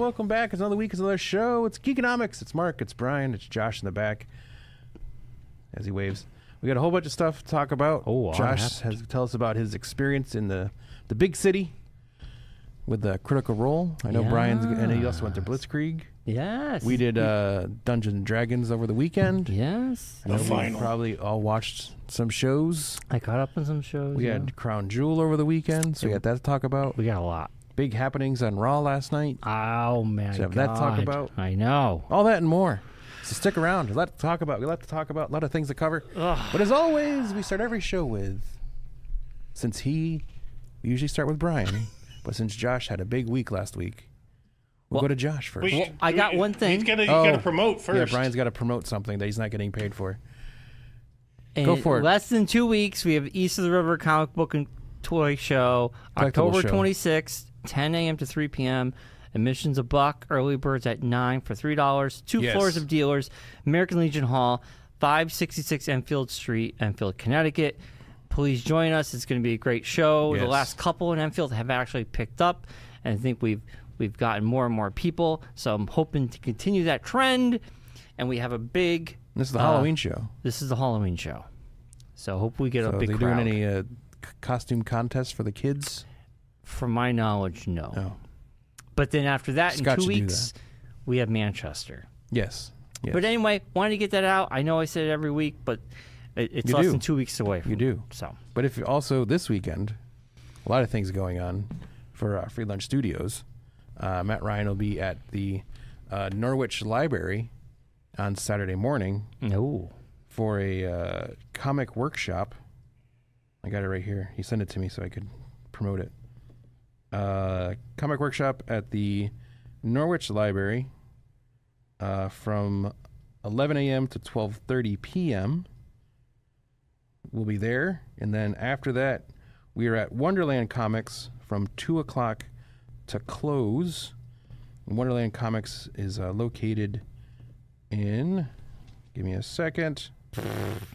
welcome back. It's another week, it's another show. It's Geekonomics. It's Mark, it's Bryon, it's Josh in the back as he waves. We got a whole bunch of stuff to talk about. Josh has to tell us about his experience in the big city with the Critical Role. I know Brion's, and he also went to Blitzkrieg. Yes. We did Dungeons and Dragons over the weekend. Yes. I know we probably all watched some shows. I caught up on some shows. We had Crown Jewel over the weekend, so we got that to talk about. We got a lot. Big happenings on Raw last night. Oh, man. So we have that to talk about. I know. All that and more. So stick around. We like to talk about. A lot of things to cover. But as always, we start every show with, we usually start with Bryon, but since Josh had a big week last week, we'll go to Josh first. Well, I got one thing. You got to promote first. Yeah, Brion's got to promote something that he's not getting paid for. Go for it. Less than 2 weeks, we have East of the River Comic Book and Toy Show, October 26th, 10 a.m. to 3 p.m. Admission's $1. Early birds at $9 for $3. Two floors of dealers. American Legion Hall, 566 Enfield Street, Enfield, Connecticut. Please join us. It's going to be a great show. Yes. The last couple in Enfield have actually picked up, and I think we've gotten more and more people. So I'm hoping to continue that trend. And we have a big. This is the Halloween show. This is the Halloween show. So hope we get a big crowd. Are they doing any costume contests for the kids? From my knowledge, no. No. But then after that, Scott in 2 weeks, we have Manchester. Yes. But anyway, wanted to get that out. I know I say it every week, but it's less than 2 weeks away. You do. So. But if also this weekend, a lot of things going on for Free Lunch Studios. Matt Ryan will be at the Norwich Library on Saturday morning for a comic workshop. I got it right here. He sent it to me so I could promote it. Comic workshop at the Norwich Library from 11 a.m. to 12:30 p.m. We'll be there. And then after that, we are at Wonderland Comics from 2 o'clock to close. Wonderland Comics is located in, give me a second,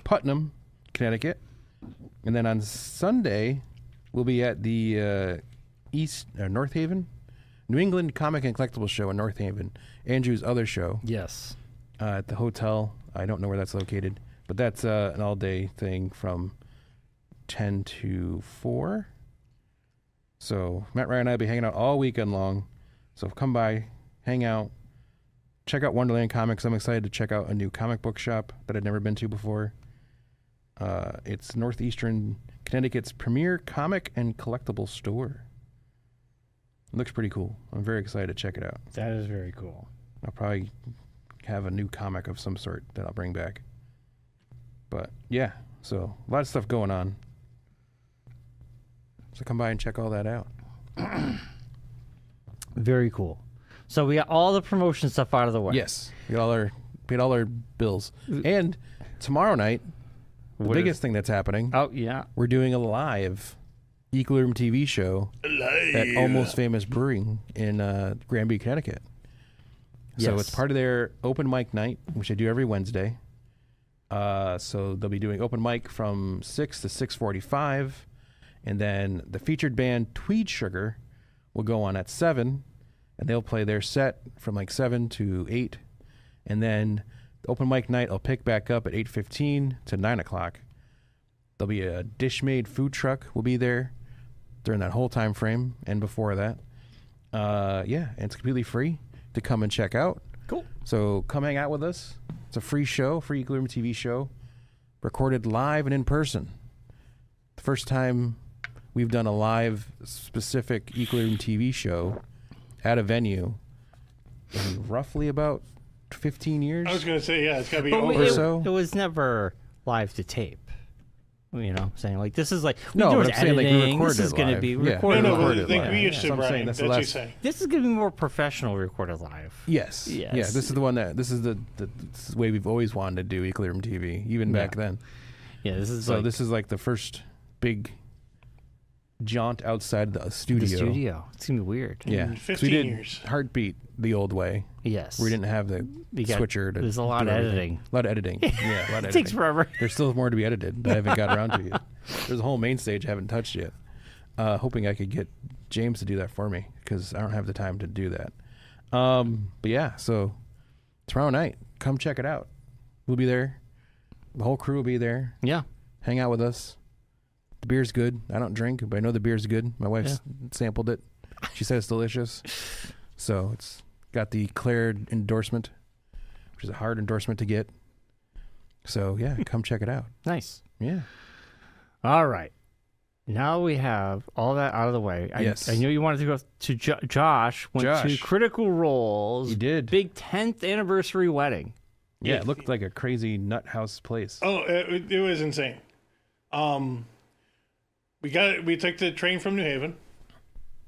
Putnam, Connecticut. And then on Sunday, we'll be at the North Haven, New England Comic and Collectibles show in North Haven, Andrew's other show. Yes. At the hotel. I don't know where that's located, but that's an all-day thing from 10 to 4. So Matt Ryan and I will be hanging out all weekend long. So come by, hang out, check out Wonderland Comics. I'm excited to check out a new comic book shop that I'd never been to before. It's Northeastern Connecticut's premier comic and collectible store. It looks pretty cool. I'm very excited to check it out. That is very cool. I'll probably have a new comic of some sort that I'll bring back. But yeah, so a lot of stuff going on. So come by and check all that out. Very cool. So we got all the promotion stuff out of the way. Yes. We paid all our bills. And tomorrow night, the biggest thing that's happening. Oh, yeah. We're doing a live Equilibrium TV show at Almost Famous Brewing in Granby, Connecticut. So it's part of their open mic night, which I do every Wednesday. So they'll be doing open mic from 6 to 6:45. And then the featured band Tweed Sugar will go on at 7. And they'll play their set from like 7 to 8. And then the open mic night will pick back up at 8:15 to 9 o'clock. There'll be a Dish-Made food truck will be there during that whole time frame and before that. And it's completely free to come and check out. Cool. So come hang out with us. It's a free show, free Equilibrium TV show, recorded live and in person. The first time we've done a live specific Equilibrium TV show at a venue in roughly about 15 years. I was going to say, yeah, it's got to be over. It was never live to tape. You know, saying like this is like no, but I'm saying like we recorded this is going to be live. recorded. No, live. but we used to, Bryon. That's what you say. This is going to be more professional recorded live. Yes. Yeah, this is the one this is the way we've always wanted to do Equilibrium TV, even back then. Yeah, this is this is like the first big jaunt outside the studio. It's going to be weird. Yeah. 15 we did years. Heartbeat the old way. Yes. We didn't have the switcher. There's a lot of editing. A lot of editing. Yeah, a lot of editing. It takes forever. There's still more to be edited that I haven't got around to yet. There's a whole main stage I haven't touched yet. Hoping I could get James to do that for me because I don't have the time to do that. But yeah, so tomorrow night, come check it out. We'll be there. The whole crew will be there. Yeah. Hang out with us. The beer's good. I don't drink, but I know the beer's good. My wife sampled it. She said it's delicious. So it's got the Claire endorsement, which is a hard endorsement to get. So yeah, come check it out. Nice. Yeah. All right. Now we have all that out of the way. Yes. I knew you wanted to go to Josh. Went to Critical Role's. He did. Big 10th anniversary wedding. Yeah, it looked like a crazy nut house place. Oh, it was insane. We took the train from New Haven.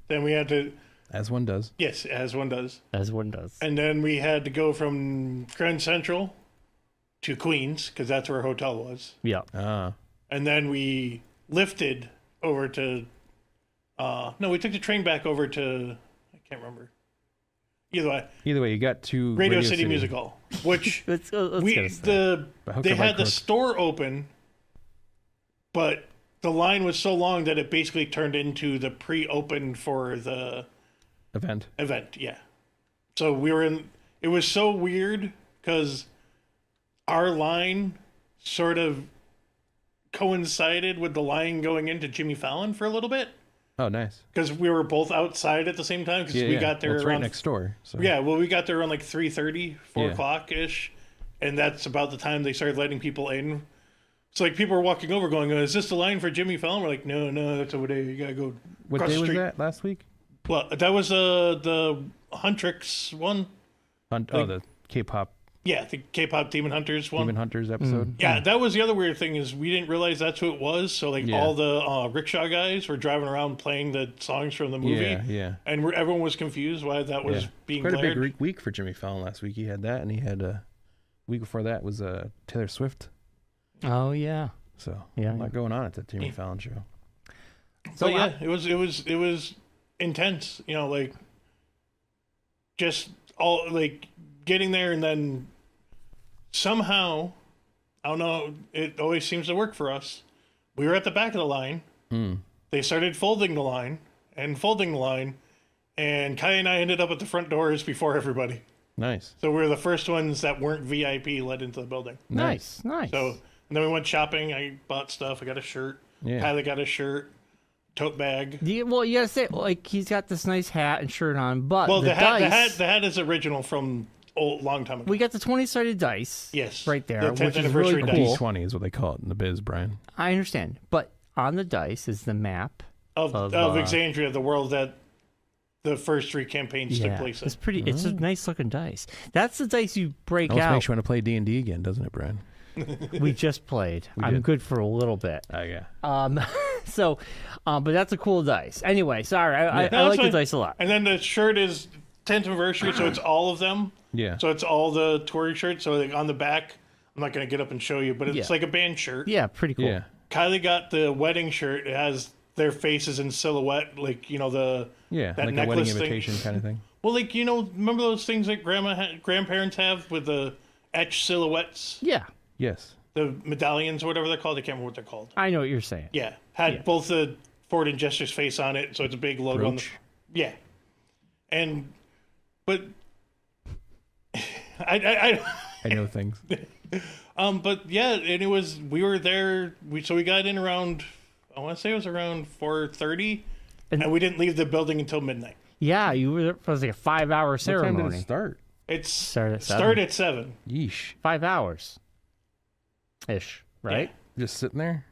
Then we had to... As one does. Yes, as one does. As one does. And then we had to go from Grand Central to Queens, because that's where our hotel was. Yeah. And then we lifted over to... no, we took the train back over to... I can't remember. Either way, you got to Radio City Music Hall, which let's they had the store open, but the line was so long that it basically turned into the pre-open for the event. Yeah. So we were in. It was so weird because our line sort of coincided with the line going into Jimmy Fallon for a little bit. Oh, nice. Because we were both outside at the same time. Because we got there it's around, right next door. So. Yeah, well, we got there around like 3:30, 4 o'clock-ish. And that's about the time they started letting people in. So, like, people were walking over going, is this the line for Jimmy Fallon? We're like, no, that's over there. You got to go What day was that last week? Well, that was the Huntrix one. The K-pop. Yeah, the K-pop Demon Hunters one. Demon Hunters episode. Yeah, that was the other weird thing is we didn't realize that's who it was. So like all the rickshaw guys were driving around playing the songs from the movie. Yeah. And everyone was confused why that was being quite blared. a big week for Jimmy Fallon last week. He had that, and he had a week before that was Taylor Swift. Oh yeah. So a lot going on at the Jimmy Fallon show. So yeah, it was intense. You know, like just all like getting there and then somehow, I don't know, it always seems to work for us. We were at the back of the line. They started folding the line, and Kai and I ended up at the front doors before everybody. Nice. So we were the first ones that weren't VIP let into the building. Nice. So and then we went shopping. I bought stuff. I got a shirt. Yeah. Kylie got a shirt, tote bag. Well, you gotta say, like, he's got this nice hat and shirt on, but the hat is original from long time ago. We got the 20-sided dice. Yes. Right there, The 10th which is anniversary really dice. cool. D20 is what they call it in the biz, Brian. I understand, but on the dice is the map of Exandria, the world that the first 3 campaigns took place in. It's pretty. It's a nice looking dice. That's the dice you break Almost out. makes you want to play D&D again, doesn't it, Brian? We just played. I'm good for a little bit. Oh yeah. So, but that's a cool dice. Anyway, sorry, I like the dice a lot. And then the shirt is 10th anniversary, so it's all of them. Yeah. So it's all the touring shirts. So like on the back, I'm not going to get up and show you, but it's like a band shirt. Yeah, pretty cool. Yeah. Kylie got the wedding shirt. It has their faces in silhouette, like, you know, that like necklace a wedding thing. invitation kind of thing. Well, like, you know, remember those things that grandparents have with the etched silhouettes? Yeah. Yes. The medallions or whatever they're called. I can't remember what they're called. I know what you're saying. Yeah. Had both the Ford and Jester's face on it, so it's a big logo on the... Yeah. But I know things. But yeah, and we were there, so we got in around, I want to say it was around 4:30, and we didn't leave the building until midnight. Yeah, you were there for like a 5-hour ceremony. What time did it start? It started at 7. Yeesh. 5 hours. Ish, right? Yeah. Just sitting there?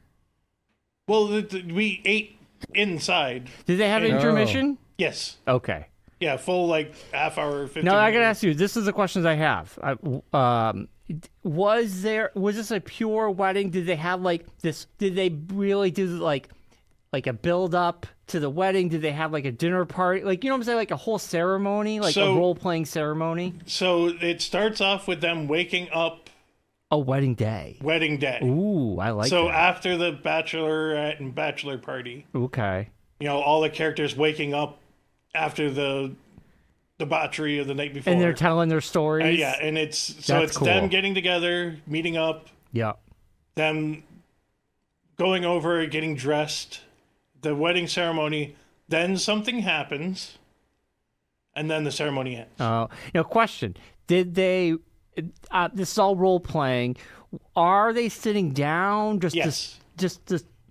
Well, we ate inside. Did they have intermission? Yes. Okay. Yeah, full like half hour, 15 No, I minutes. gotta ask you. This is the questions I have. Was this a pure wedding? Did they have like this? Did they really do like a build up to the wedding? Did they have like a dinner party? Like, you know what I'm saying? Like a whole ceremony, like a role playing ceremony. So it starts off with them waking up. A wedding day. Wedding day. Ooh, I like that. So after the bachelorette and bachelor party. Okay. You know, all the characters waking up after the debauchery of the night before. And they're telling their stories. Yeah, and it's cool. them getting together, meeting up. Yeah. Them going over, getting dressed, the wedding ceremony. Then something happens. and then the ceremony ends. Question: did they? This is all role playing. Are they sitting down? Just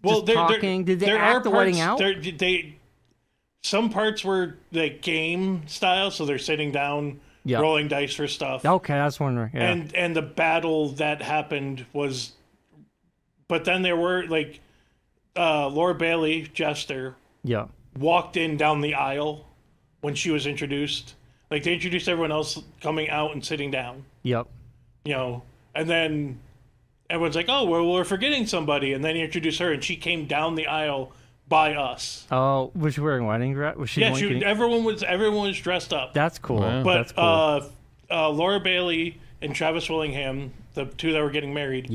talking? Did they act the wedding out? Some parts were like game style, so they're sitting down, rolling dice for stuff. Okay, that's wondering. Yeah. And the battle that happened was, but then there were like Laura Bailey, Jester, walked in down the aisle when she was introduced. Like they introduced everyone else coming out and sitting down. Yep. And then everyone's like, "Oh, well, we're forgetting somebody," and then he introduced her, and she came down the aisle by us. Oh, was she wearing wedding dress? Was she? Yeah, everyone was dressed up. That's cool. Wow. But that's cool. Laura Bailey and Travis Willingham, the two that were getting married,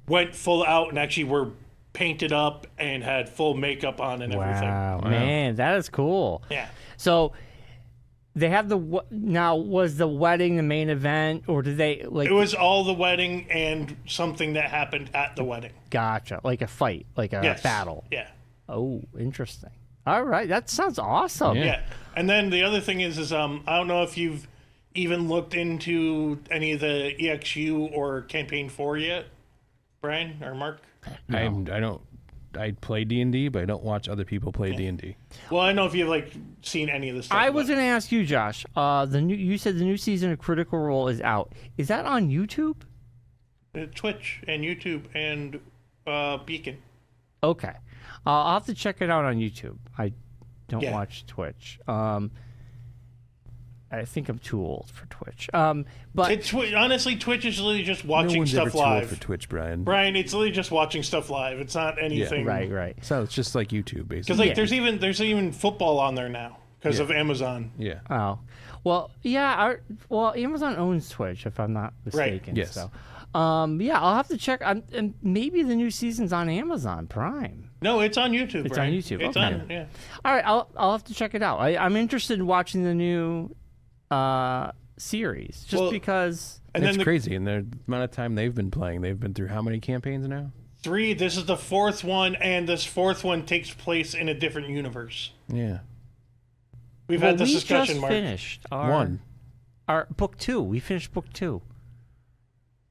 went full out and actually were painted up and had full makeup on and everything. Wow, man, that is cool. Yeah. So they have now. Was the wedding the main event, or did they like? It was all the wedding and something that happened at the wedding. Gotcha, like a fight, like a battle. Yeah. Oh, interesting. All right, that sounds awesome. Yeah. And then the other thing is I don't know if you've even looked into any of the EXU or Campaign 4 yet, Bryon or Mark? No. I don't. I play D&D, but I don't watch other people play D&D. Well, I don't know if you've like seen any of this stuff. I was going to ask you, Josh. You said the new season of Critical Role is out. Is that on YouTube? Twitch and YouTube and Beacon. Okay. I'll have to check it out on YouTube. I don't watch Twitch. I think I'm too old for Twitch. But honestly, Twitch is literally just watching stuff too old live. for Twitch, Bryon. Bryon, it's literally just watching stuff live. It's not anything. Yeah, right. So it's just like YouTube, basically. Because there's even football on there now because of Amazon. Yeah. Oh, well, yeah. Amazon owns Twitch, if I'm not mistaken. Right. Yes. So, I'll have to check. And maybe the new season's on Amazon Prime. No, it's on YouTube. It's Bryon. on YouTube. It's okay. on. Yeah. All right, I'll have to check it out. I'm interested in watching the new series because. And it's crazy. And the amount of time they've been playing, they've been through how many campaigns now? 3. This is the 4th one, and this 4th one takes place in a different universe. Yeah. We've had this discussion, just Mark. Finished our book 2. We finished book 2.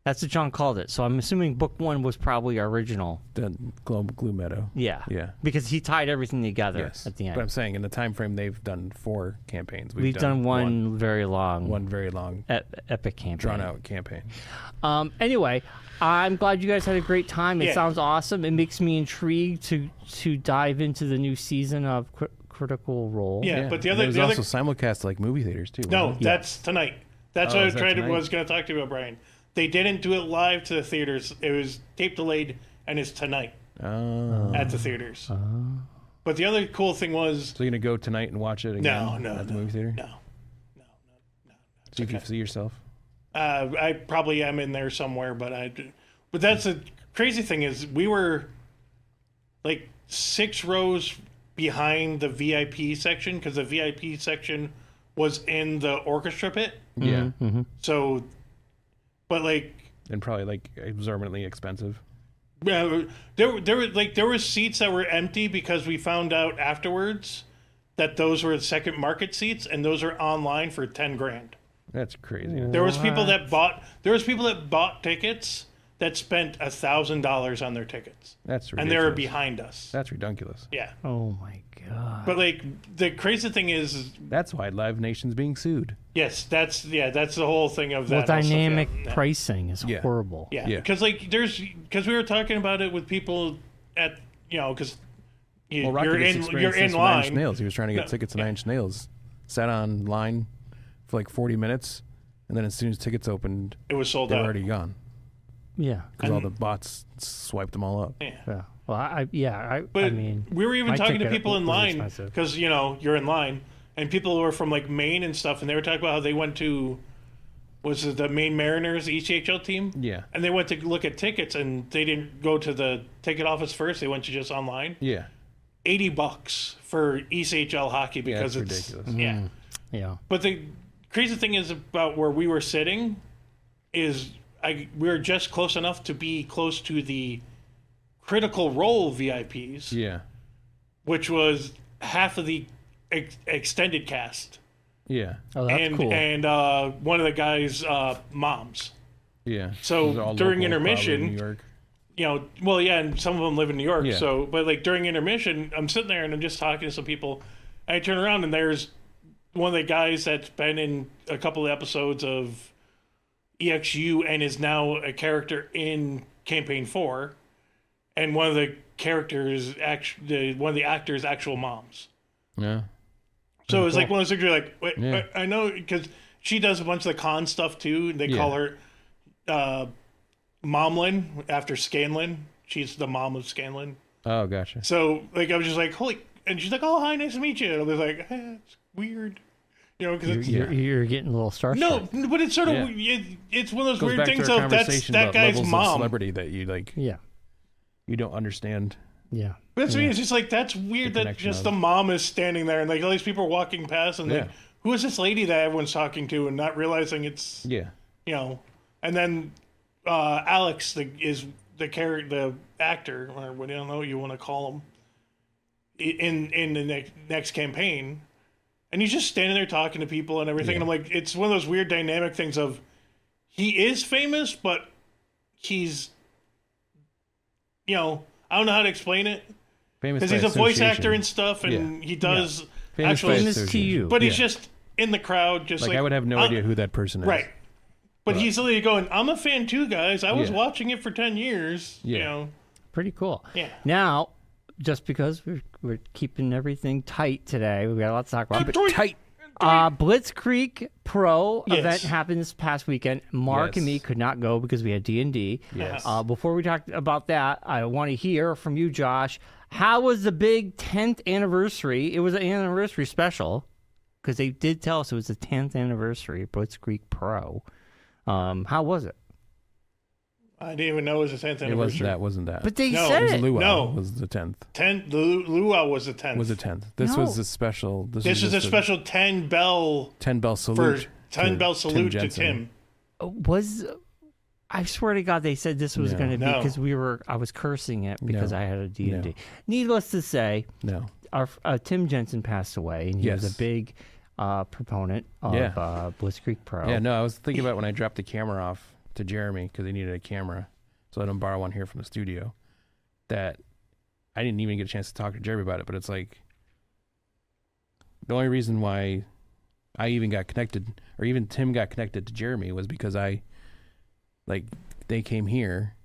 That's what John called it. So I'm assuming book 1 was probably our original. The Glue Meadow. Yeah. Yeah. Because he tied everything together at the end. But I'm saying in the time frame they've done 4 campaigns. We've done one very long. One very long. Epic campaign. Drawn out campaign. Anyway, I'm glad you guys had a great time. It sounds awesome. It makes me intrigued to dive into the new season of Critical Role. Yeah, but there's also simulcast like movie theaters too. No, that's tonight. That's what I was going to talk to you about, Bryon. They didn't do it live to the theaters. It was tape delayed, and it's tonight at the theaters. But the other cool thing was... So you're going to go tonight and watch it again at the movie theater? No. See if you see yourself? I probably am in there somewhere, but that's the crazy thing is we were like 6 rows behind the VIP section because the VIP section was in the orchestra pit. Yeah. Mm-hmm. So... But and probably exorbitantly expensive. Yeah, there were seats that were empty because we found out afterwards that those were the second market seats and those are online for $10,000. That's crazy. There was people that bought tickets that spent $1,000 on their tickets. That's ridiculous. And they were behind us. That's ridiculous. Yeah. Oh my god. But the crazy thing is that's why Live Nation's being sued. Yes, that's the whole thing of that. Dynamic pricing is horrible. Yeah, because we were talking about it with people at because you're in line. Nine Inch Nails. He was trying to get tickets to Nine Inch Nails. Sat on line for 40 minutes, and then as soon as tickets opened, it was sold out. They were already gone. Yeah, because all the bots swiped them all up. Yeah. Well, I mean, we were even talking to people in line because you're in line, and people were from Maine and stuff, and they were talking about how they went to the Maine Mariners ECHL team. Yeah, and they went to look at tickets, and they didn't go to the ticket office first. They went to just online. Yeah, $80 for ECHL hockey because it's ridiculous. Yeah, yeah. But the crazy thing is about where we were sitting is we were just close enough to be close to the Critical Role VIPs. Yeah. Which was half of the extended cast. Yeah. Oh, that's cool. And one of the guys' moms. Yeah. So during intermission, New York. Well, yeah, and some of them live in New York. Yeah. So, but like during intermission, I'm sitting there and I'm just talking to some people. And I turn around and there's one of the guys that's been in a couple of episodes of EXU and is now a character in Campaign 4. And one of the characters, one of the actors' actual moms. Yeah. So it was like one of those things where you're like, wait, yeah. I know, because she does a bunch of the con stuff too. They call her Momlin after Scanlon. She's the mom of Scanlon. Oh, gotcha. So like I was just like, holy, and she's like, oh, hi, nice to meet you. And I was like, it's weird. Because you're getting a little starstruck. No, but it's sort of it's one of those weird things of that guy's mom. Celebrity that you like. Yeah. You don't understand. Yeah. But that's it's just like, that's weird that just the mom is standing there and like all these people are walking past and like, who is this lady that everyone's talking to and not realizing it's, and then Alex is the actor, or what I don't know what you want to call him, in the next campaign. And he's just standing there talking to people and everything. Yeah. And I'm like, it's one of those weird dynamic things of he is famous, but he's, I don't know how to explain it. Because he's a voice actor and stuff, and he does famous to you. But he's just in the crowd, just like I would have no idea who that person is. Right. But he's literally going, I'm a fan too, guys. I was watching it for 10 years. Yeah. Pretty cool. Yeah. Now, just because we're keeping everything tight today, we've got a lot to talk about. Keep it tight. Blitzkrieg Pro event happened this past weekend. Mark and me could not go because we had D&D. Yes. Before we talk about that, I want to hear from you, Josh. How was the big 10th anniversary? It was an anniversary special because they did tell us it was the 10th anniversary of Blitzkrieg Pro. How was it? I didn't even know it was the 10th anniversary. Wasn't that. But they said it. Luau was the 10th. The Luau was the 10th. Was the 10th. This was a special. This was a special 10 bell salute. 10 bell salute to Tim. I swear to God, they said this was going to be because I was cursing it because I had a D&D. No. Needless to say, our Tim Jensen passed away, and he was a big proponent of Blitzkrieg Pro. Yeah, no, I was thinking about when I dropped the camera off to Jeremy because he needed a camera, so I let him borrow one here from the studio. That I didn't even get a chance to talk to Jeremy about it, but it's like the only reason why I even got connected, or even Tim got connected to Jeremy, was because they came here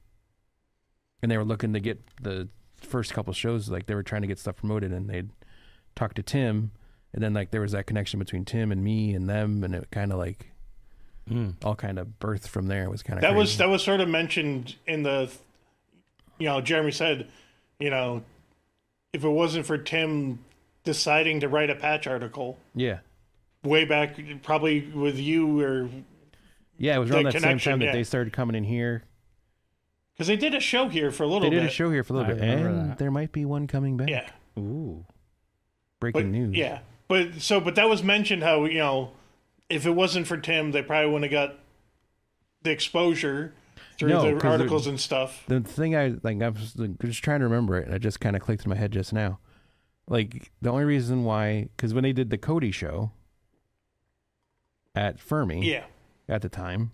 and they were looking to get the first couple shows, like they were trying to get stuff promoted, and they'd talk to Tim, and then like there was that connection between Tim and me and them, and it kind of like all kind of birthed from there. It was kind of that was sort of mentioned in the, Jeremy said, if it wasn't for Tim deciding to write a patch article, way back probably with you or. Yeah, it was around that same time that they started coming in here. Because they did a show here for a little bit. They did a show here for a little bit. And there might be one coming back. Yeah. Ooh. Breaking news. Yeah. But that was mentioned how, if it wasn't for Tim, they probably wouldn't have got the exposure through the articles and stuff. The thing I was just trying to remember it, and it just kind of clicked in my head just now. Like, the only reason why, because when they did the Cody show at Fermi. At the time,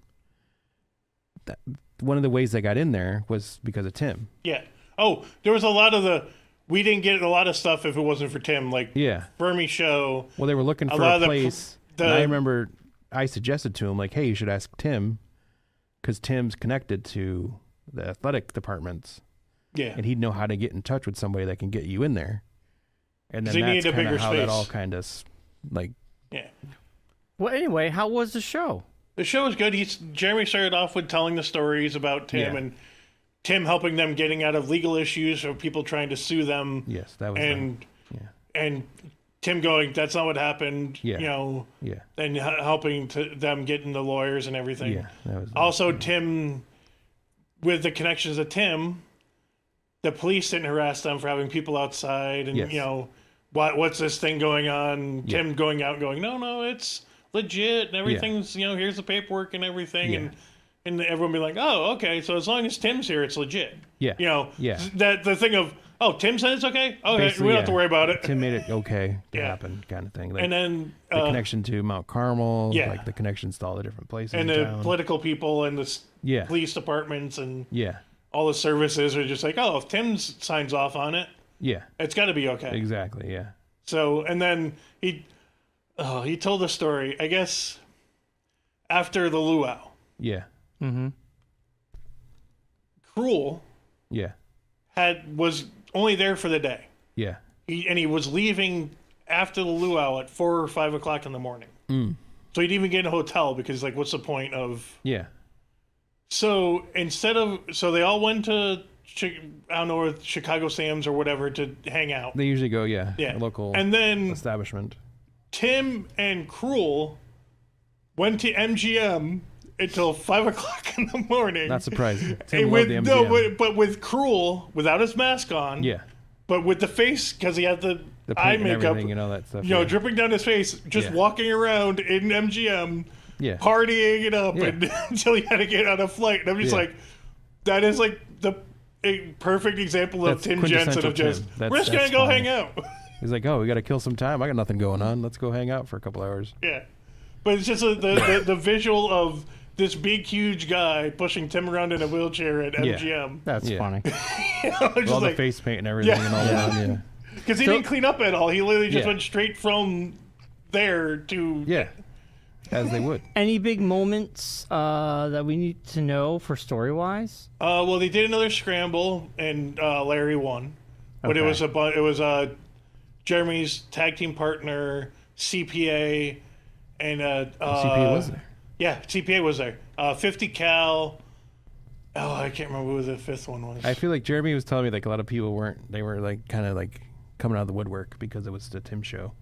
one of the ways they got in there was because of Tim. Yeah. Oh, there was a lot of we didn't get a lot of stuff if it wasn't for Tim. Like Fermi show. Well, they were looking for a place. And I remember I suggested to him, like, hey, you should ask Tim, because Tim's connected to the athletic departments. Yeah. And he'd know how to get in touch with somebody that can get you in there. And then that's kind of how that all kind of like. Yeah. Well, anyway, how was the show? The show was good. Jeremy started off with telling the stories about Tim and Tim helping them getting out of legal issues or people trying to sue them. Yes, that was and Tim going, that's not what happened. And helping them getting the lawyers and everything. Yeah, that was also Tim, with the connections of Tim, the police didn't harass them for having people outside and what's this thing going on? Tim going out and going, no, it's legit and everything's here's the paperwork and everything and everyone be like, oh, okay, so as long as Tim's here, it's legit. That the thing of Oh, Tim said it's okay? Okay, we don't have to worry about it. Tim made it okay to happen, kind of thing. Like, and then the connection to Mount Carmel, yeah. like the connections to all the different places and in the town. Political people and the police departments and all the services are just like, oh, if Tim signs off on it, it's got to be okay. Exactly, yeah. So, and then he told a story, I guess, after the luau. Yeah. Mm-hmm. Cruel. Yeah. Was only there for the day. Yeah. He was leaving after the luau at 4 or 5 o'clock in the morning. Mm. So he'd even get in a hotel because, like, what's the point of... Yeah. So so they all went to, I don't know, Chicago Sam's or whatever to hang out. They usually go, a local and then establishment. Tim and Cruel went to MGM until 5 o'clock in the morning. Not surprising. Tim loved the MGM. No, but with Cruel, without his mask on. Yeah. But with the face, because he had the eye makeup, and all that stuff. Dripping down his face, just walking around in MGM, partying it up until he had to get on a flight. And I'm just like, that is like a perfect example of Tim Jensen of just, we're just going to go hang out. He's like, oh, we got to kill some time. I got nothing going on. Let's go hang out for a couple hours. Yeah. But it's just the visual of this big, huge guy pushing Tim around in a wheelchair at MGM. Yeah. That's funny. With all the face paint and everything and all that. Because he didn't clean up at all. He literally just went straight from there to... Yeah, as they would. Any big moments that we need to know for story-wise? Well, they did another scramble, and Larry won. But it was Jeremy's tag team partner, CPA, and... CPA was there. Yeah, CPA was there. 50 cal. Oh, I can't remember who the fifth one was. I feel like Jeremy was telling me like a lot of people weren't. They were like kind of like coming out of the woodwork because it was the Tim show.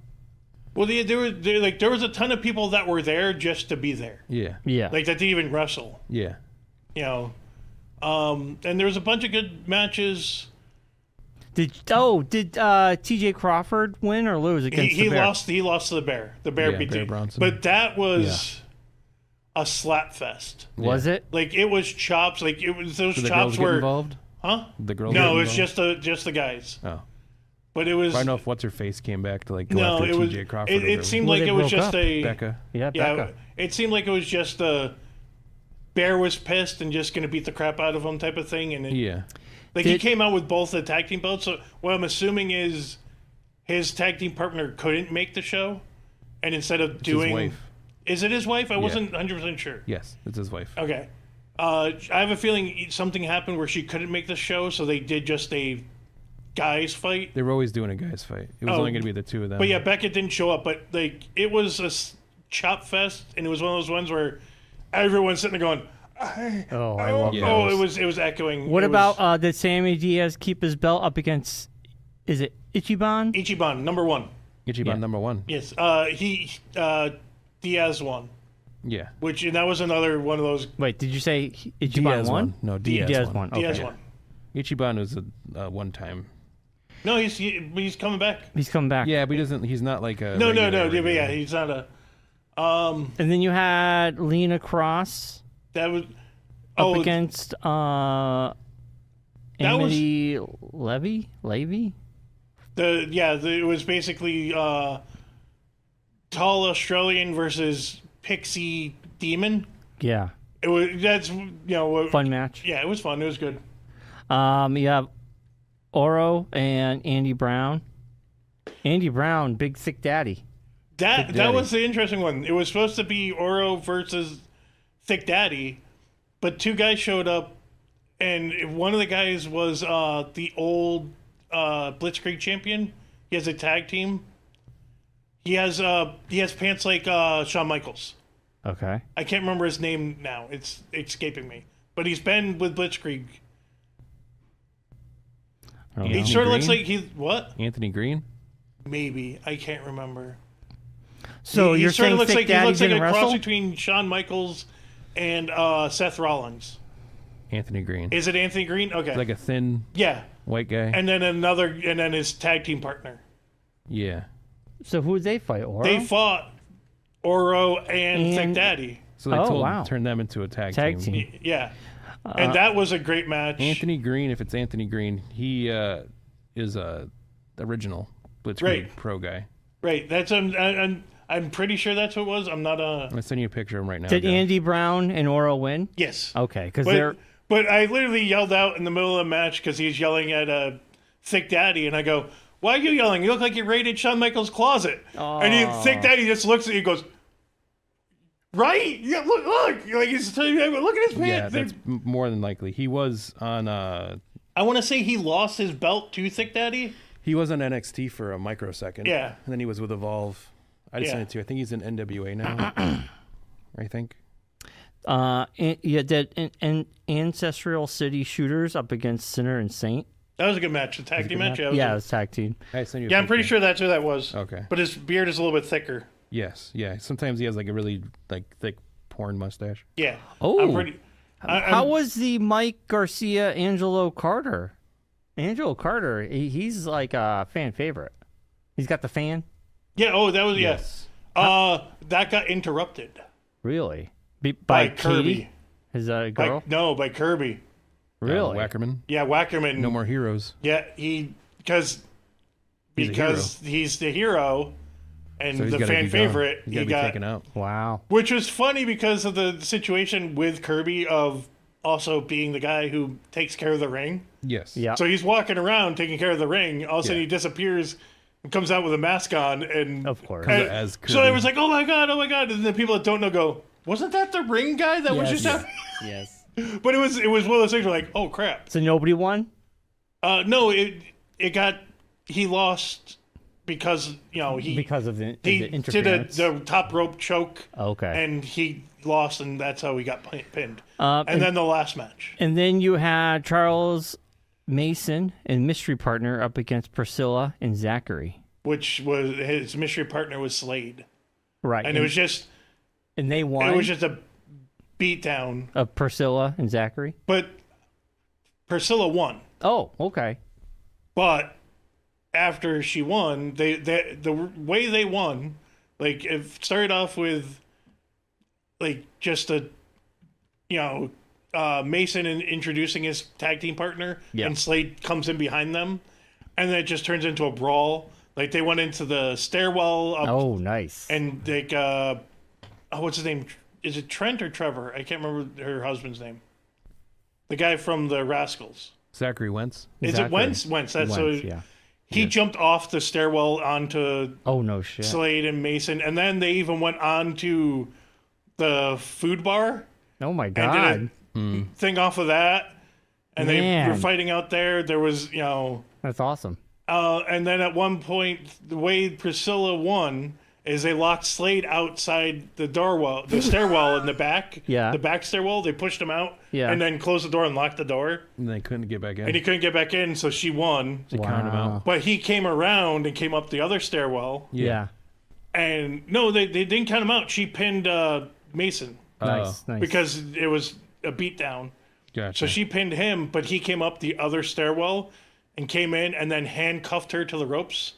Well, there was a ton of people that were there just to be there. Yeah. Like that didn't even wrestle. Yeah. And there was a bunch of good matches. Did TJ Crawford win or lose against the Bear? He lost to the Bear. The Bear beat him. Bronson. But that was a slap fest. Was it? Like it was chops. Like it was those the chops girls were get involved. Huh? The girls. No, it was just the guys. Oh. But it was. I don't know if what's her face came back to like go after TJ Crawford. It seemed like it was just Becca. Yeah, Becca. It seemed like it was just Bear was pissed and just going to beat the crap out of him type of thing, and he came out with both the tag team belts. So what I'm assuming is his tag team partner couldn't make the show, and instead of doing, his wife. Is it his wife? I wasn't 100% sure. Yes, it's his wife. Okay, I have a feeling something happened where she couldn't make the show, so they did just a guys fight. They were always doing a guys fight. It was only going to be the two of them. But yeah, Becca didn't show up. But like it was a chop fest, and it was one of those ones where everyone's sitting there going, I love those. Oh, it was echoing. What about did Sammy Diaz keep his belt up against? Is it Ichiban? Ichiban, number one. Ichiban, number one. Yes. Diaz won. Yeah. And that was another one of those. Wait, did you say Ichiban Diaz won? No, Diaz won. Okay. Diaz won. Ichiban was a one time. No, he's coming back. He's coming back. Yeah, but he's not like a. No. Yeah, he's not a. And then you had Lena Cross. That was up against Amity Levy. It was basically tall Australian versus pixie demon. Yeah. That's fun match. Yeah, it was fun. It was good. You have Oro and Andy Brown. Andy Brown, big thick daddy. That was the interesting one. It was supposed to be Oro versus Thick Daddy, but two guys showed up, and one of the guys was the old Blitzkrieg champion. He has a tag team. He has pants like Shawn Michaels. Okay. I can't remember his name now. It's escaping me. But he's been with Blitzkrieg. He sort of looks like what? Anthony Green? Maybe. I can't remember. So he you're sort of saying Thick Daddy's he looks like a wrestle? cross between Shawn Michaels and Seth Rollins. Anthony Green. Is it Anthony Green? Okay. It's like a thin white guy. And then his tag team partner. Yeah. So who would they fight? Oro? They fought Oro and Thick Daddy. So they turned them into a tag team. Yeah. And that was a great match. Anthony Green, if it's Anthony Green, he is a original Blitzkrieg Pro guy. Right. That's I'm pretty sure that's what it was. I'm not I'm gonna send you a picture of him right now. Did Andy Brown and Oro win? Yes. Okay, because But I literally yelled out in the middle of the match because he's yelling at Thick Daddy, and I go, "Why are you yelling? You look like you raided Shawn Michaels' closet." And Thick Daddy just looks at you and goes, "Right? Yeah, look! Like he's telling you, look at his pants." Yeah, that's more than likely. He was on. I want to say he lost his belt to Thick Daddy. He was on NXT for a microsecond. Yeah. And then he was with Evolve. I just sent it to you. I think he's in NWA now. I think. Ancestral City Shooters up against Sinner and Saint. That was a good match. The tag team match? Yeah, it was tag team. I sent you a Yeah, I'm pretty picture. sure that's who that was. Okay. But his beard is a little bit thicker. Yes. Yeah. Sometimes he has like a really thick porn mustache. Yeah. Oh. How was the Mike Garcia Angelo Carter? Angelo Carter, he's like a fan favorite. He's got the fan. Yeah. Oh, that was Yes. That got interrupted. Really? By Katie? Kirby. His girl? By Kirby. Really? Wackerman. Yeah, Wackerman. No more heroes. Yeah, because he's the hero and So the fan favorite. He got taken out. Wow. Which was funny because of the situation with Kirby of also being the guy who takes care of the ring. Yes. Yeah. So he's walking around taking care of the ring. All of a sudden he disappears and comes out with a mask on, and Of course. As so it was like, oh my god, and the people that don't know go, wasn't that the ring guy that was just happening? Yes. But it was one of those things where like, oh crap. So nobody won? No, he lost because Because of the he interference? did the top rope choke. Okay. And he lost, and that's how he got pinned. And then the last match. And then you had Charles Mason and mystery partner up against Priscilla and Zachary. Which was his mystery partner was Slade. Right. And it was just and they won. It was just a beatdown of Priscilla and Zachary. But Priscilla won. Oh, okay. But after she won, the way they won, like it started off with like just Mason introducing his tag team partner, and Slade comes in behind them, and then it just turns into a brawl. Like they went into the stairwell up. Oh, nice. And they what's his name? Is it Trent or Trevor? I can't remember her husband's name. The guy from the Rascals. Zachary Wentz. Is it Wentz? Wentz. That's Wentz, so. Yeah. He jumped off the stairwell onto no shit. Slade and Mason, and then they even went on to the food bar. Oh my god! And did a thing off of that, and they were fighting out there. There was, that's awesome. And then at one point, the way Priscilla won is they locked Slade outside the stairwell in the back. Yeah. The back stairwell. They pushed him out. Yeah. And then closed the door and locked the door. And they couldn't get back in. And he couldn't get back in, so she won. They counted him out. But he came around and came up the other stairwell. Yeah. And no, they didn't count him out. She pinned Mason. Nice. Because it was a beatdown. Gotcha. So she pinned him, but he came up the other stairwell and came in and then handcuffed her to the ropes.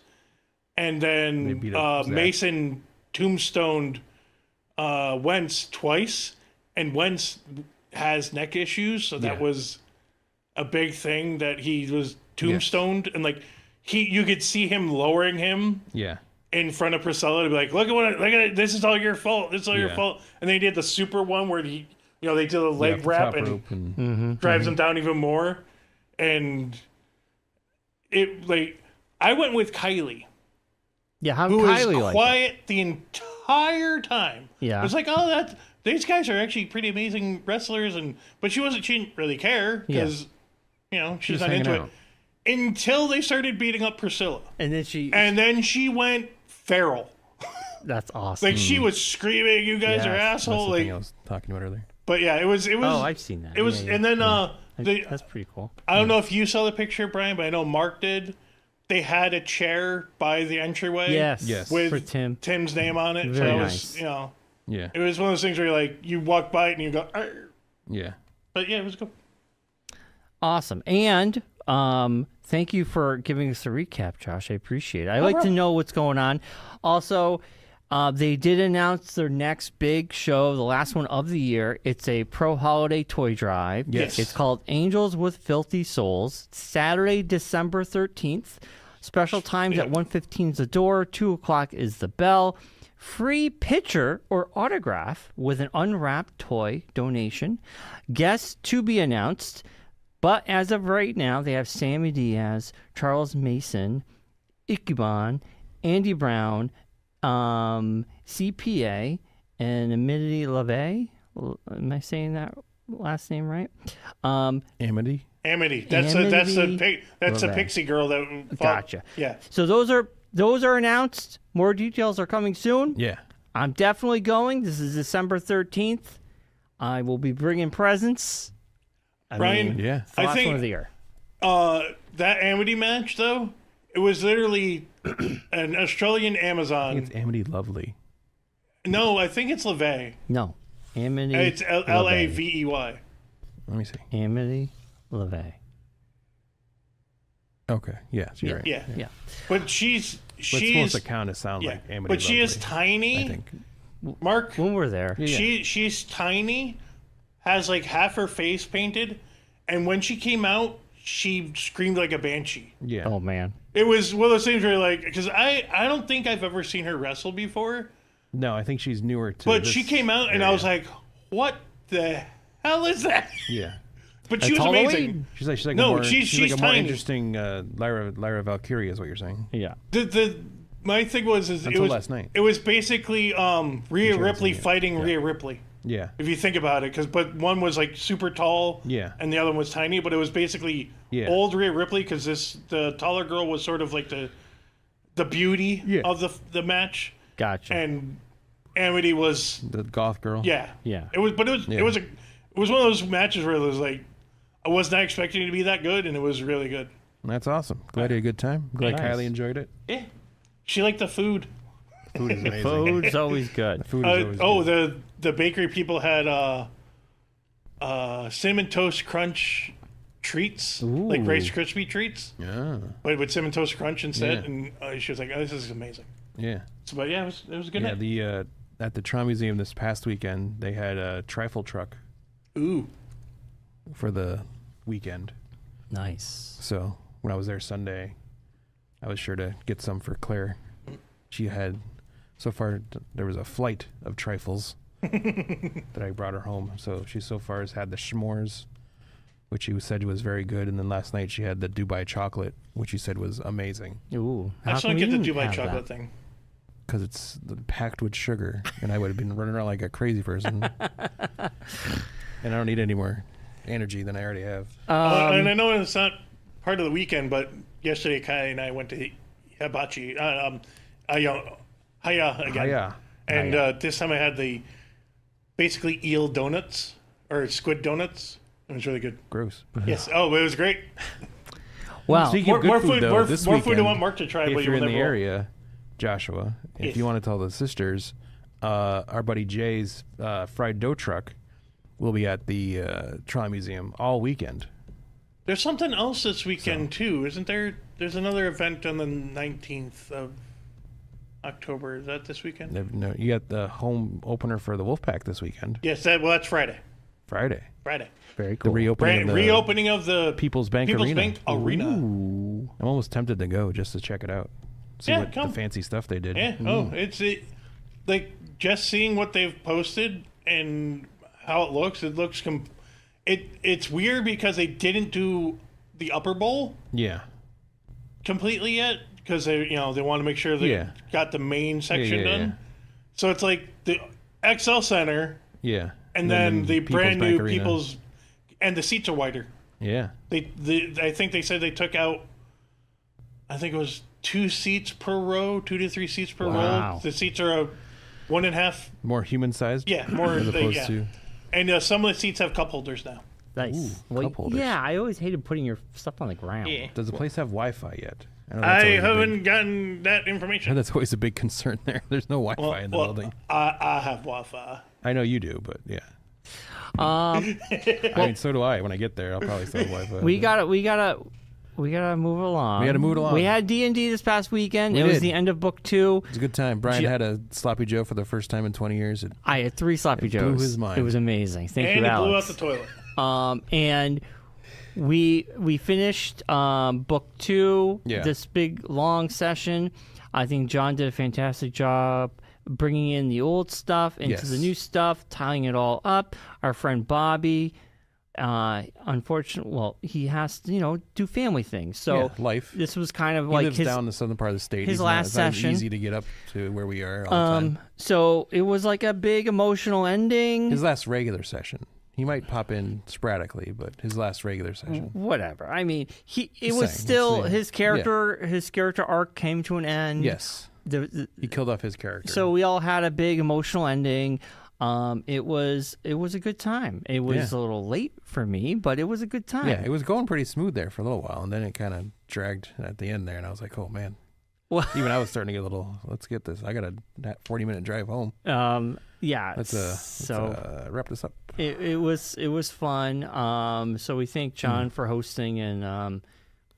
And then Mason tombstoned Wentz twice. And Wentz has neck issues, so that was a big thing that he was tombstoned. Yes. And like you could see him lowering him. Yeah. In front of Priscilla to be like, look at it. This is all your fault. This is all your fault. And they did the super one where they did a leg wrap and drives him down even more. And I went with Kylie. Yeah, how who Kylie was like quiet the entire time. Yeah, it was like, these guys are actually pretty amazing wrestlers, but she didn't really care because she's not into it until they started beating up Priscilla, and then she went feral. That's awesome. Like she was screaming, "You guys are assholes!" Like I was talking about earlier. But yeah, it was. Oh, I've seen that. It was, and then that's pretty cool. I don't know if you saw the picture, Brian, but I know Mark did. They had a chair by the entryway. Yes. With for Tim's name on it. Very so it nice. was, Yeah. It was one of those things where you walk by it and you go, arr. Yeah. But yeah, it was cool. Awesome. And thank you for giving us a recap, Josh. I appreciate it. I like to know what's going on. Also, They did announce their next big show, the last one of the year. It's a pro-holiday toy drive. Yes. It's called Angels with Filthy Souls. Saturday, December 13th. Special times at 1:15 is the door, 2 o'clock is the bell. Free picture or autograph with an unwrapped toy donation. Guests to be announced. But as of right now, they have Sammy Diaz, Charles Mason, Ikuban, Andy Brown, CPA, and Amity LeVay. Am I saying that last name right? Amity. That's a pixie girl that fought. Gotcha. Yeah. So those are announced. More details are coming soon. Yeah. I'm definitely going. This is December 13th. I will be bringing presents. Bryon, yeah. The last I think one of the year. That Amity match though, it was literally an Australian Amazon. I think it's Amity Lovely. No, I think it's LeVay. No. Amity. It's Lavey. Let me see. Amity LeVay. Okay. Yeah. So you're right. Yeah. But she's supposed to kind of sound like Amity. But she is tiny. I think. Mark, When we're there. she's tiny, has like half her face painted, and when she came out, she screamed like a banshee. Yeah. Oh, man. It was one of those things where like, because I don't think I've ever seen her wrestle before. No, I think she's newer to But this she came out and I was like, what the hell is that? Yeah. But she was amazing. She's like No, a more, she's like a more tiny. interesting Lyra Valkyrie is what you're saying. Yeah. My thing was Until last night. It was basically Rhea Ripley fighting Rhea Ripley. Yeah. If you think about it, but one was like super tall, and the other one was tiny. But it was basically old Rhea Ripley because the taller girl was sort of like the beauty of the match. Gotcha. And Amity was the goth girl. Yeah. It was one of those matches where it was like I was not expecting it to be that good, and it was really good. That's awesome. Glad you had a good time. Glad Kylie enjoyed it. Yeah, she liked the food. Food is amazing. Food's always good. Food is always good. The bakery people had cinnamon toast crunch treats, like Rice Krispie treats. Yeah. But with cinnamon toast crunch instead, and she was like, "Oh, this is amazing." Yeah. So, but yeah, it was a good night. Yeah, at the Trolley Museum this past weekend, they had a trifle truck. Ooh. For the weekend. Nice. So when I was there Sunday, I was sure to get some for Claire. She had, so far, there was a flight of trifles that I brought her home. So she so far has had the s'mores, which she said was very good. And then last night she had the Dubai chocolate, which she said was amazing. Ooh. I just want to get the Dubai chocolate thing. Because it's packed with sugar, and I would have been running around like a crazy person. And I don't need any more energy than I already have. And I know it's not part of the weekend, but yesterday Kai and I went to Hibachi, Haya again. Haya. And this time I had the basically eel donuts or squid donuts. It was really good. Gross. Yes. Oh, it was great. Wow. Speaking of good food, though, this more weekend, food I want Mark to try. if you're in the area, Joshua, if Yes. you want to tell the sisters, our buddy Jay's fried dough truck will be at the Trolley Museum all weekend. There's something else this weekend too, isn't there? There's another event on the 19th of October. Is that this weekend? No, you got the home opener for the Wolfpack this weekend. Yes, that's Friday. Friday. Very The cool. reopening of the People's Bank Arena. Arena. Ooh. I'm almost tempted to go just to check it out. See what the fancy stuff they did. Yeah. It's like just seeing what they've posted and how it looks. It looks it's weird because they didn't do the upper bowl. Yeah. Completely yet because they want to make sure they got the main section done. So it's like the XL Center. Yeah. And then the brand new Arena. People's, and the seats are wider. Yeah. I think they said they took out, I think it was 2 seats per row, 2 to 3 seats per row. The seats are a 1.5. More human sized? Yeah, more as opposed to. And some of the seats have cup holders now. Nice. Cup holders. Yeah, I always hated putting your stuff on the ground. Yeah. Does the place have Wi-Fi yet? I haven't gotten that information. That's always a big concern there. There's no Wi-Fi in the building. I have Wi-Fi. I know you do, but yeah. I mean, so do I. When I get there, I'll probably still have Wi-Fi. We gotta We gotta move along. We had D&D this past weekend. It was the end of book 2. It was a good time. Bryon had a sloppy Joe for the first time in 20 years. I had 3 sloppy Joes. Blew his mind. It was amazing. Thank you, Alex. Alex. And blew out the toilet. And we finished book 2. Yeah. This big long session. I think John did a fantastic job bringing in the old stuff into the new stuff, tying it all up. Our friend Bobby. Unfortunately, well, he has to, do family things. So life. This was kind of he like lives down in the southern part of the state. His last session. It's not easy to get up to where we are all the time. So it was like a big emotional ending. His last regular session. He might pop in sporadically, but his last regular session. Whatever. I mean, his character arc came to an end. Yes. He killed off his character. So we all had a big emotional ending. It was a good time. It was a little late for me, but it was a good time. Yeah, it was going pretty smooth there for a little while, and then it kind of dragged at the end there, and I was like, oh, man. Well, even I was starting to get a little, let's get this. I got a 40-minute drive home. Let's wrap this up. It was fun. So we thank John for hosting and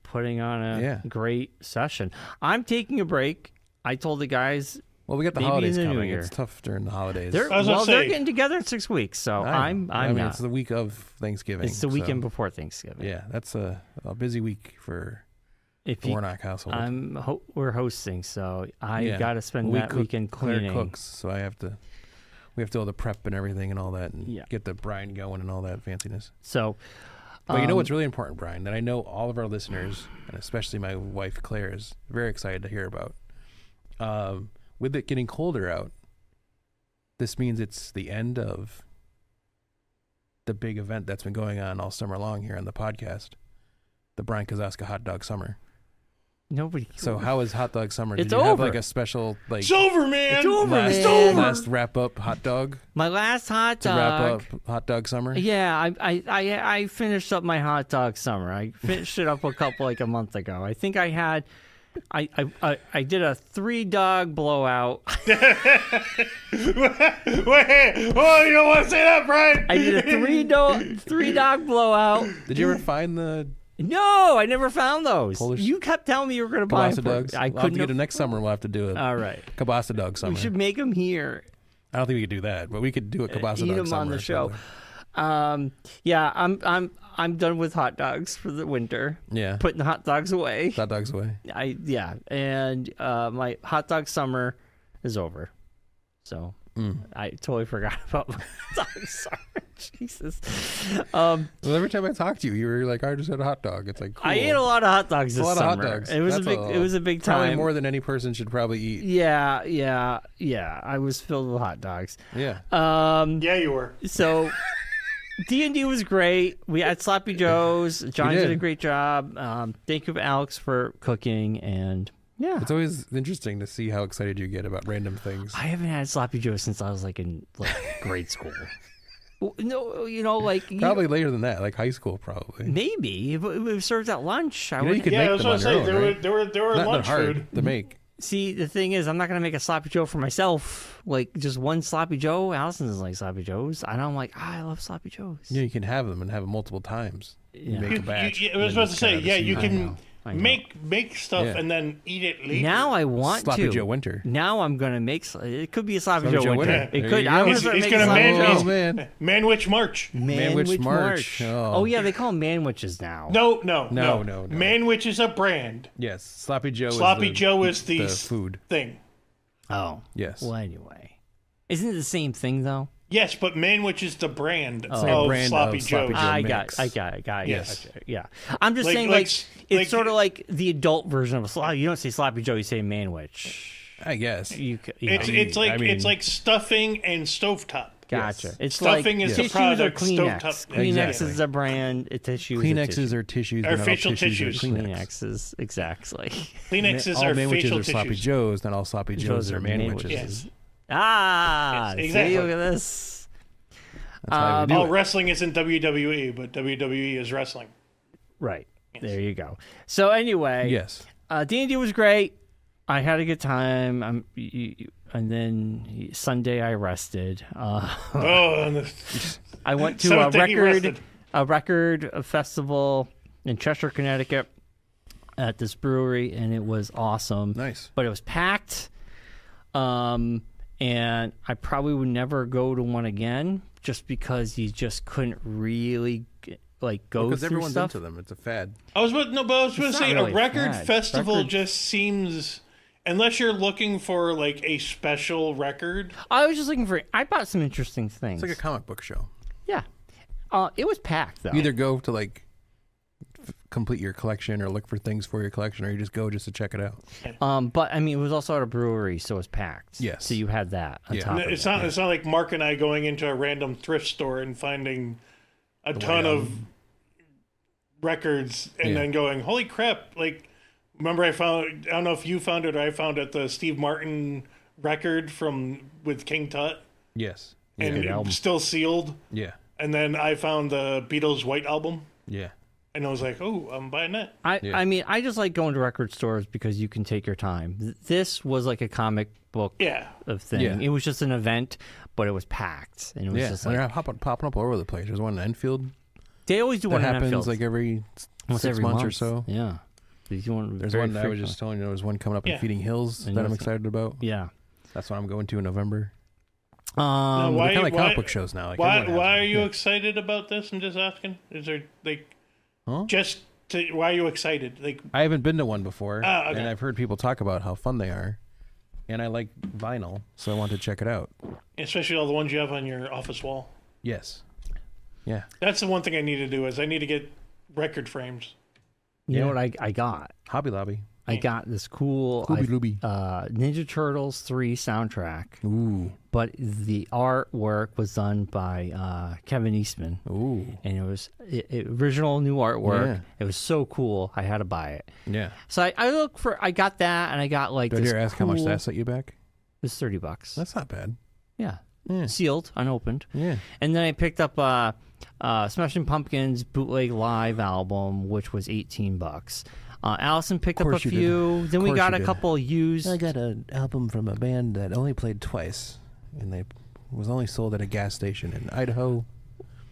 putting on a great session. I'm taking a break. I told the guys... Well, we got the holidays coming. It's tough during the holidays. They're getting together in 6 weeks, so I'm not. It's the week of Thanksgiving. It's the weekend before Thanksgiving. Yeah, that's a busy week for the Warnock household. We're hosting, so I got to spend that weekend cleaning. Claire cooks, so we have to do all the prep and everything and all that, and get the brine going and all that fanciness. So, but you know what's really important, Bryon, that I know all of our listeners, and especially my wife Claire, is very excited to hear about. With it getting colder out, this means it's the end of the big event that's been going on all summer long here on the podcast, the Bryon Kozaska Hot Dog Summer. So how is Hot Dog Summer? Did you have like a special It's over, man. It's over, man. It's over. Last wrap up hot dog. My last hot dog. To wrap up Hot Dog Summer. Yeah, I finished up my hot dog summer. I finished it up a month ago. I think I had. I did a 3-dog blowout. Wait, you don't want to say that, Bryon? I did a 3-dog blowout. Did you ever find the? No, I never found those. Polish you kept telling me you were going to buy them. Dogs. I couldn't get them next summer. We'll have to do it. All right, kielbasa dog summer. We should make them here. I don't think we could do that, but we could do a kielbasa dog summer. Eat them on the show. I'm done with hot dogs for the winter. Yeah. Putting the hot dogs away. Hot dogs away. And my hot dog summer is over. So I totally forgot about my hot dog summer. Jesus. Well, every time I talk to you, you were like, I just had a hot dog. It's like, cool. I ate a lot of hot dogs this summer. A lot of hot dogs. It was a big time. Probably more than any person should probably eat. Yeah. I was filled with hot dogs. Yeah. Yeah, you were. So D&D was great. We had Sloppy Joes. John did a great job. Thank you, Alex, for cooking. And yeah, it's always interesting to see how excited you get about random things. I haven't had Sloppy Joes since I was in grade school. No, probably later than that, like high school, probably. Maybe if it was served at lunch. You could make them on your own, right? They were not lunch hard food to make. See, the thing is, I'm not gonna make a Sloppy Joe for myself. Like just one Sloppy Joe. Allison doesn't like Sloppy Joes. And I'm like, I love Sloppy Joes. Yeah, you can have them and have them multiple times. You make a batch. I was about to say, you can make stuff and then eat it later. Now I want Sloppy Joe Winter. Now I'm gonna make. It could be a Sloppy Joe Winter. It could. He's gonna Manwich March. Manwich March. Oh yeah, they call them Manwiches now. No. Manwich is a brand. Yes, Sloppy Joe. Sloppy Joe is the food thing. Oh yes. Well, anyway, isn't it the same thing though? Yes, but Manwich is the brand of Sloppy Joe. I got it. Yes. Yeah. I'm just saying, it's sort of like the adult version of a sloppy. You don't say Sloppy Joe, you say Manwich. I guess. It's like stuffing and stovetop. Gotcha. Yes. It's stuffing is a product. Kleenex. Stovetop. Kleenex is a brand. Tissues. Kleenexes are tissues. Our facial tissues. Kleenexes, exactly. Kleenexes are facial tissues. Sloppy Joes. Not all Sloppy Joes are Manwiches. Yes. Yes, exactly. See, look at That's this. why we do it. Wrestling isn't WWE, but WWE is wrestling. Right. Yes. There you go. So anyway, yes, D&D was great. I had a good time. And then Sunday I rested. I went to a record festival in Cheshire, Connecticut. at this brewery, and it was awesome. Nice. But it was packed, and I probably would never go to one again just because you just couldn't really go because through everyone's stuff. into them. It's a fad. I was going to say really a record fad. festival just seems, unless you're looking for like a special record. I was just looking for. I bought some interesting things. It's like a comic book show. Yeah, it was packed though. You either go to complete your collection or look for things for your collection, or you just go just to check it out. But I mean, it was also at a brewery, so it was packed. Yes. So you had that on top of It's it. not. It's not like Mark and I going into a random thrift store and finding a ton of records and then going, "Holy crap!" Like, remember I found. I don't know if you found it or I found it. The Steve Martin record with King Tut. Yes. And Good it album. was still sealed. Yeah. And then I found the Beatles White Album. Yeah. And I was like, oh, I'm buying that. I mean, I just like going to record stores because you can take your time. This was like a comic book of thing. Yeah. It was just an event, but it was packed. And it was just like... they're popping up all over the place. There's one in Enfield. They always do That one in happens Enfield. like every Almost 6 every months month. or so. Yeah. There's one that I was just telling you. There was one coming up in Feeding Hills that I'm excited about. Yeah. That's what I'm going to in November. Now, They're kind of like comic book shows now. Like why are you excited about this? I'm just asking. Is there why are you excited? Like, I haven't been to one before, okay. and I've heard people talk about how fun they are, and I like vinyl, so I want to check it out. especially all the ones you have on your office wall. Yes. Yeah. That's the one thing I need to do is I need to get record frames. You know what I got? Hobby Lobby. I got this cool Ninja Turtles 3 soundtrack. Ooh. But the artwork was done by Kevin Eastman. Ooh. And it was original new artwork. Yeah. It was so cool. I had to buy it. Yeah. So I got that, and I got like Did this you ask how much that set you back? It was $30. That's not bad. Yeah. Yeah. Sealed, unopened. Yeah. And then I picked up Smashing Pumpkins bootleg live album, which was $18. Allison picked up a few. Then we got a couple used. I got an album from a band that only played twice, and they was only sold at a gas station in Idaho.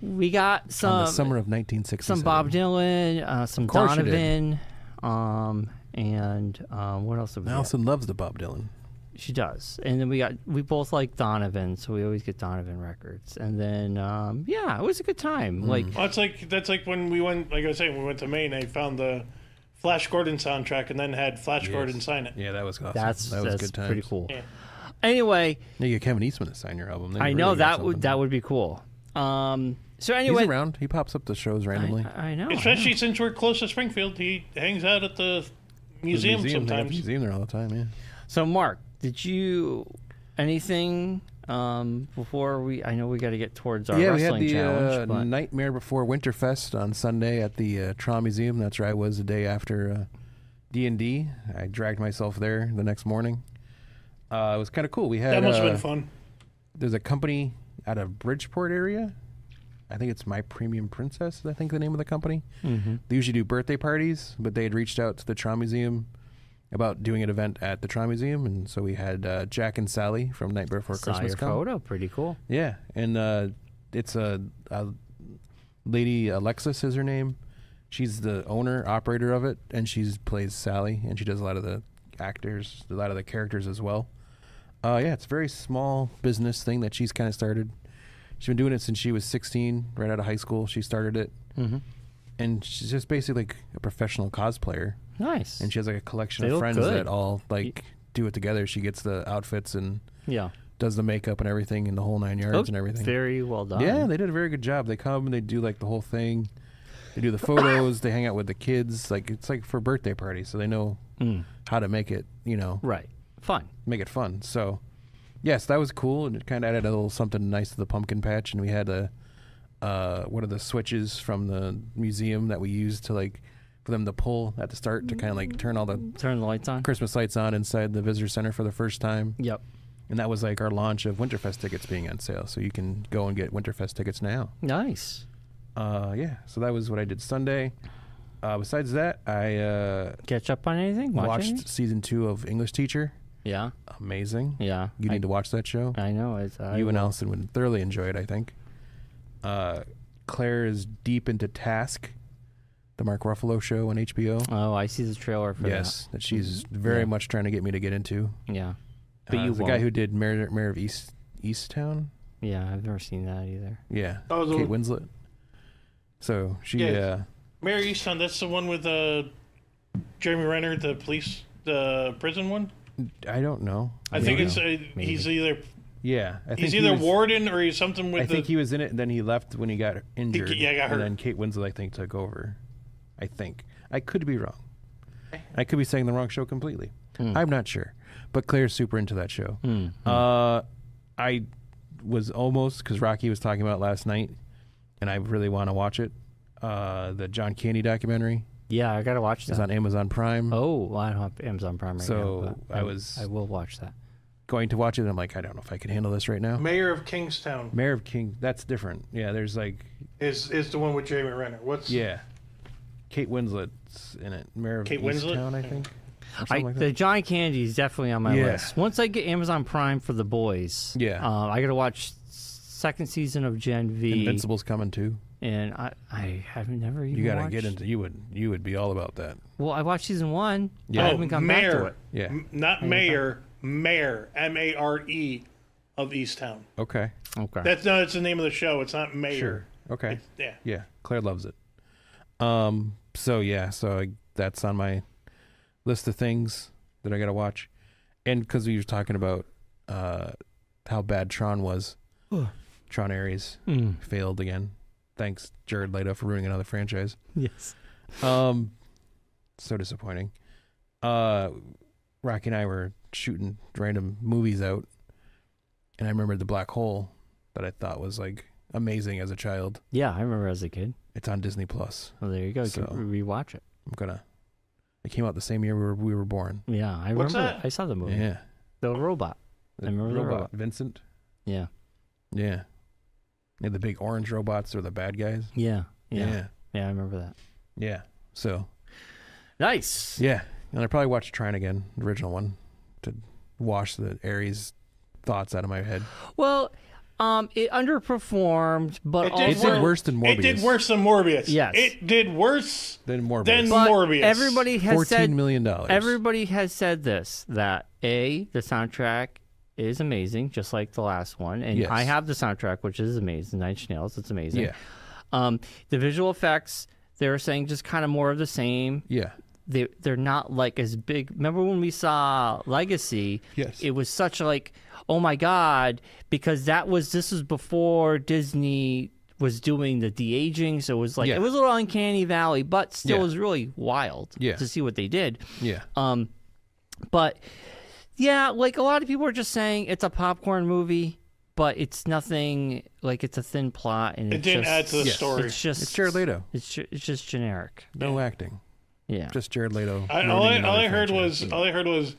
We got some in the summer of 1967. some Bob Dylan, some Donovan, and what else? Allison loves the Bob Dylan. She does. And then we both like Donovan, so we always get Donovan records. And then it was a good time. Like that's like when we went. Like I was saying, we went to Maine. I found the Flash Gordon soundtrack and then had Flash Gordon sign it. Yeah, that was awesome. That was good times. pretty cool. Yeah. Anyway, you get Kevin Eastman to sign your album. I know that would be cool. So anyway, he's around. He pops up to shows randomly. I know. Especially since we're close to Springfield, he hangs out at the museum They have sometimes. the museum there all the time. Yeah. So Mark, did you anything before we? I know we got to get towards our wrestling we had challenge. the Nightmare Before Winterfest on Sunday at the Trolley Museum. That's where I was the day after D&D. I dragged myself there the next morning. It was kind of cool. We had That must have been fun. There's a company out of Bridgeport area. I think it's My Premium Princess, I think the name of the company. Mm-hmm. They usually do birthday parties, but they had reached out to the Trolley Museum about doing an event at the Trolley Museum, and so we had Jack and Sally from Nightmare Before Christmas come. Photo, pretty cool. Yeah, and it's a lady, Alexis is her name. She's the owner, operator of it, and she plays Sally, and she does a lot of the characters as well. It's a very small business thing that she's kind of started. She's been doing it since she was 16, right out of high school. She started it. Mm-hmm. And she's just basically like a professional cosplayer. Nice. And she has like a collection of friends that all do it together. She gets the outfits and does the makeup and everything and the whole 9 yards and everything. Very well done. Yeah, they did a very good job. They come and they do like the whole thing. They do the photos. They hang out with the kids. Like it's like for birthday parties, so they know how to make it. Right. Fun. Make it fun. So, yes, that was cool, and it kind of added a little something nice to the pumpkin patch. And we had one of the switches from the museum that we used to for them to pull at the start to kind of turn the lights on, Christmas lights on inside the visitor center for the first time. Yep. And that was like our launch of Winterfest tickets being on sale, so you can go and get Winterfest tickets now. Nice. So that was what I did Sunday. Besides that, I catch up on anything? Watched season 2 of English Teacher. Yeah. Amazing. Yeah. You need to watch that show. I know. You and Allison would thoroughly enjoy it, I think. Claire is deep into Task, the Mark Ruffalo show on HBO. Oh, I see the trailer for that. Yes, that she's very much trying to get me to get into. Yeah. But you the guy who did Mayor of Easttown. Yeah, I've never seen that either. Yeah, Kate Winslet. So she... Mayor of Easttown, that's the one with Jeremy Renner, the prison one? I don't know. I think it's he's either... Yeah, I think he's either warden or he's something with. I think he was in it, and then he left when he got injured. Yeah, got hurt. And then Kate Winslet, I think, took over. I think. I could be wrong. I could be saying the wrong show completely. I'm not sure. But Claire's super into that show. I was almost, because Rocky was talking about it last night, and I really want to watch it. The John Candy documentary. Yeah, I got to watch that. It's on Amazon Prime. Oh, well, I don't have Amazon Prime right now. So I will watch that. Going to watch it, and I'm like, I don't know if I can handle this right now. Mayor of Kingstown. Mayor of King, that's different. Yeah, there's like... Is the one with Jeremy Renner. Yeah. Kate Winslet's in it. Mayor of Easttown, I think. The John Candy is definitely on my list. Once I get Amazon Prime for The Boys, I got to watch second season of Gen V. Invincible's coming too. And I have never even You got to watched... get into... You would be all about that. Well, I watched season 1. Yeah. I haven't gone back to it. Yeah. Not Mayor... Mare, M-A-R-E, of Easttown. Okay. That's the name of the show. It's not Mayor. Sure. Okay. Yeah. Claire loves it. So that's on my list of things that I got to watch. And because we were talking about how bad Tron was, Tron Ares failed again. Thanks, Jared Leto, for ruining another franchise. Yes. So disappointing. Rocky and I were shooting random movies out, and I remembered The Black Hole that I thought was like amazing as a child. Yeah, I remember as a kid. It's on Disney Plus. Well, there you go. So, you can rewatch it. It came out the same year we were born. Yeah, I remember. I saw the movie. Yeah. The robot. I remember the robot. Vincent. Yeah. Yeah. Yeah, the big orange robots are the bad guys. Yeah. I remember that. Yeah. So. Nice. Yeah. And I probably watched Tron again, the original one, to wash the Ares thoughts out of my head. Well, it underperformed, but it did worse than Morbius. It did worse than Morbius. Yes. It did worse than Morbius. But everybody has $14 million. Everybody has said this, that the soundtrack is amazing, just like the last one. And I have the soundtrack, which is amazing. Nine Inch Nails, it's amazing. Yeah. The visual effects, they were saying just kind of more of the same. Yeah. They're not like as big. Remember when we saw Legacy? Yes. It was such like, oh my God, because this was before Disney was doing the de-aging, so it was like it was a little uncanny valley, but still was really wild to see what they did. Yeah. But yeah, like a lot of people are just saying it's a popcorn movie, but it's nothing like it's a thin plot and it didn't add to the story. It's Jared Leto. It's just generic. No acting. Yeah, just Jared Leto. All I heard was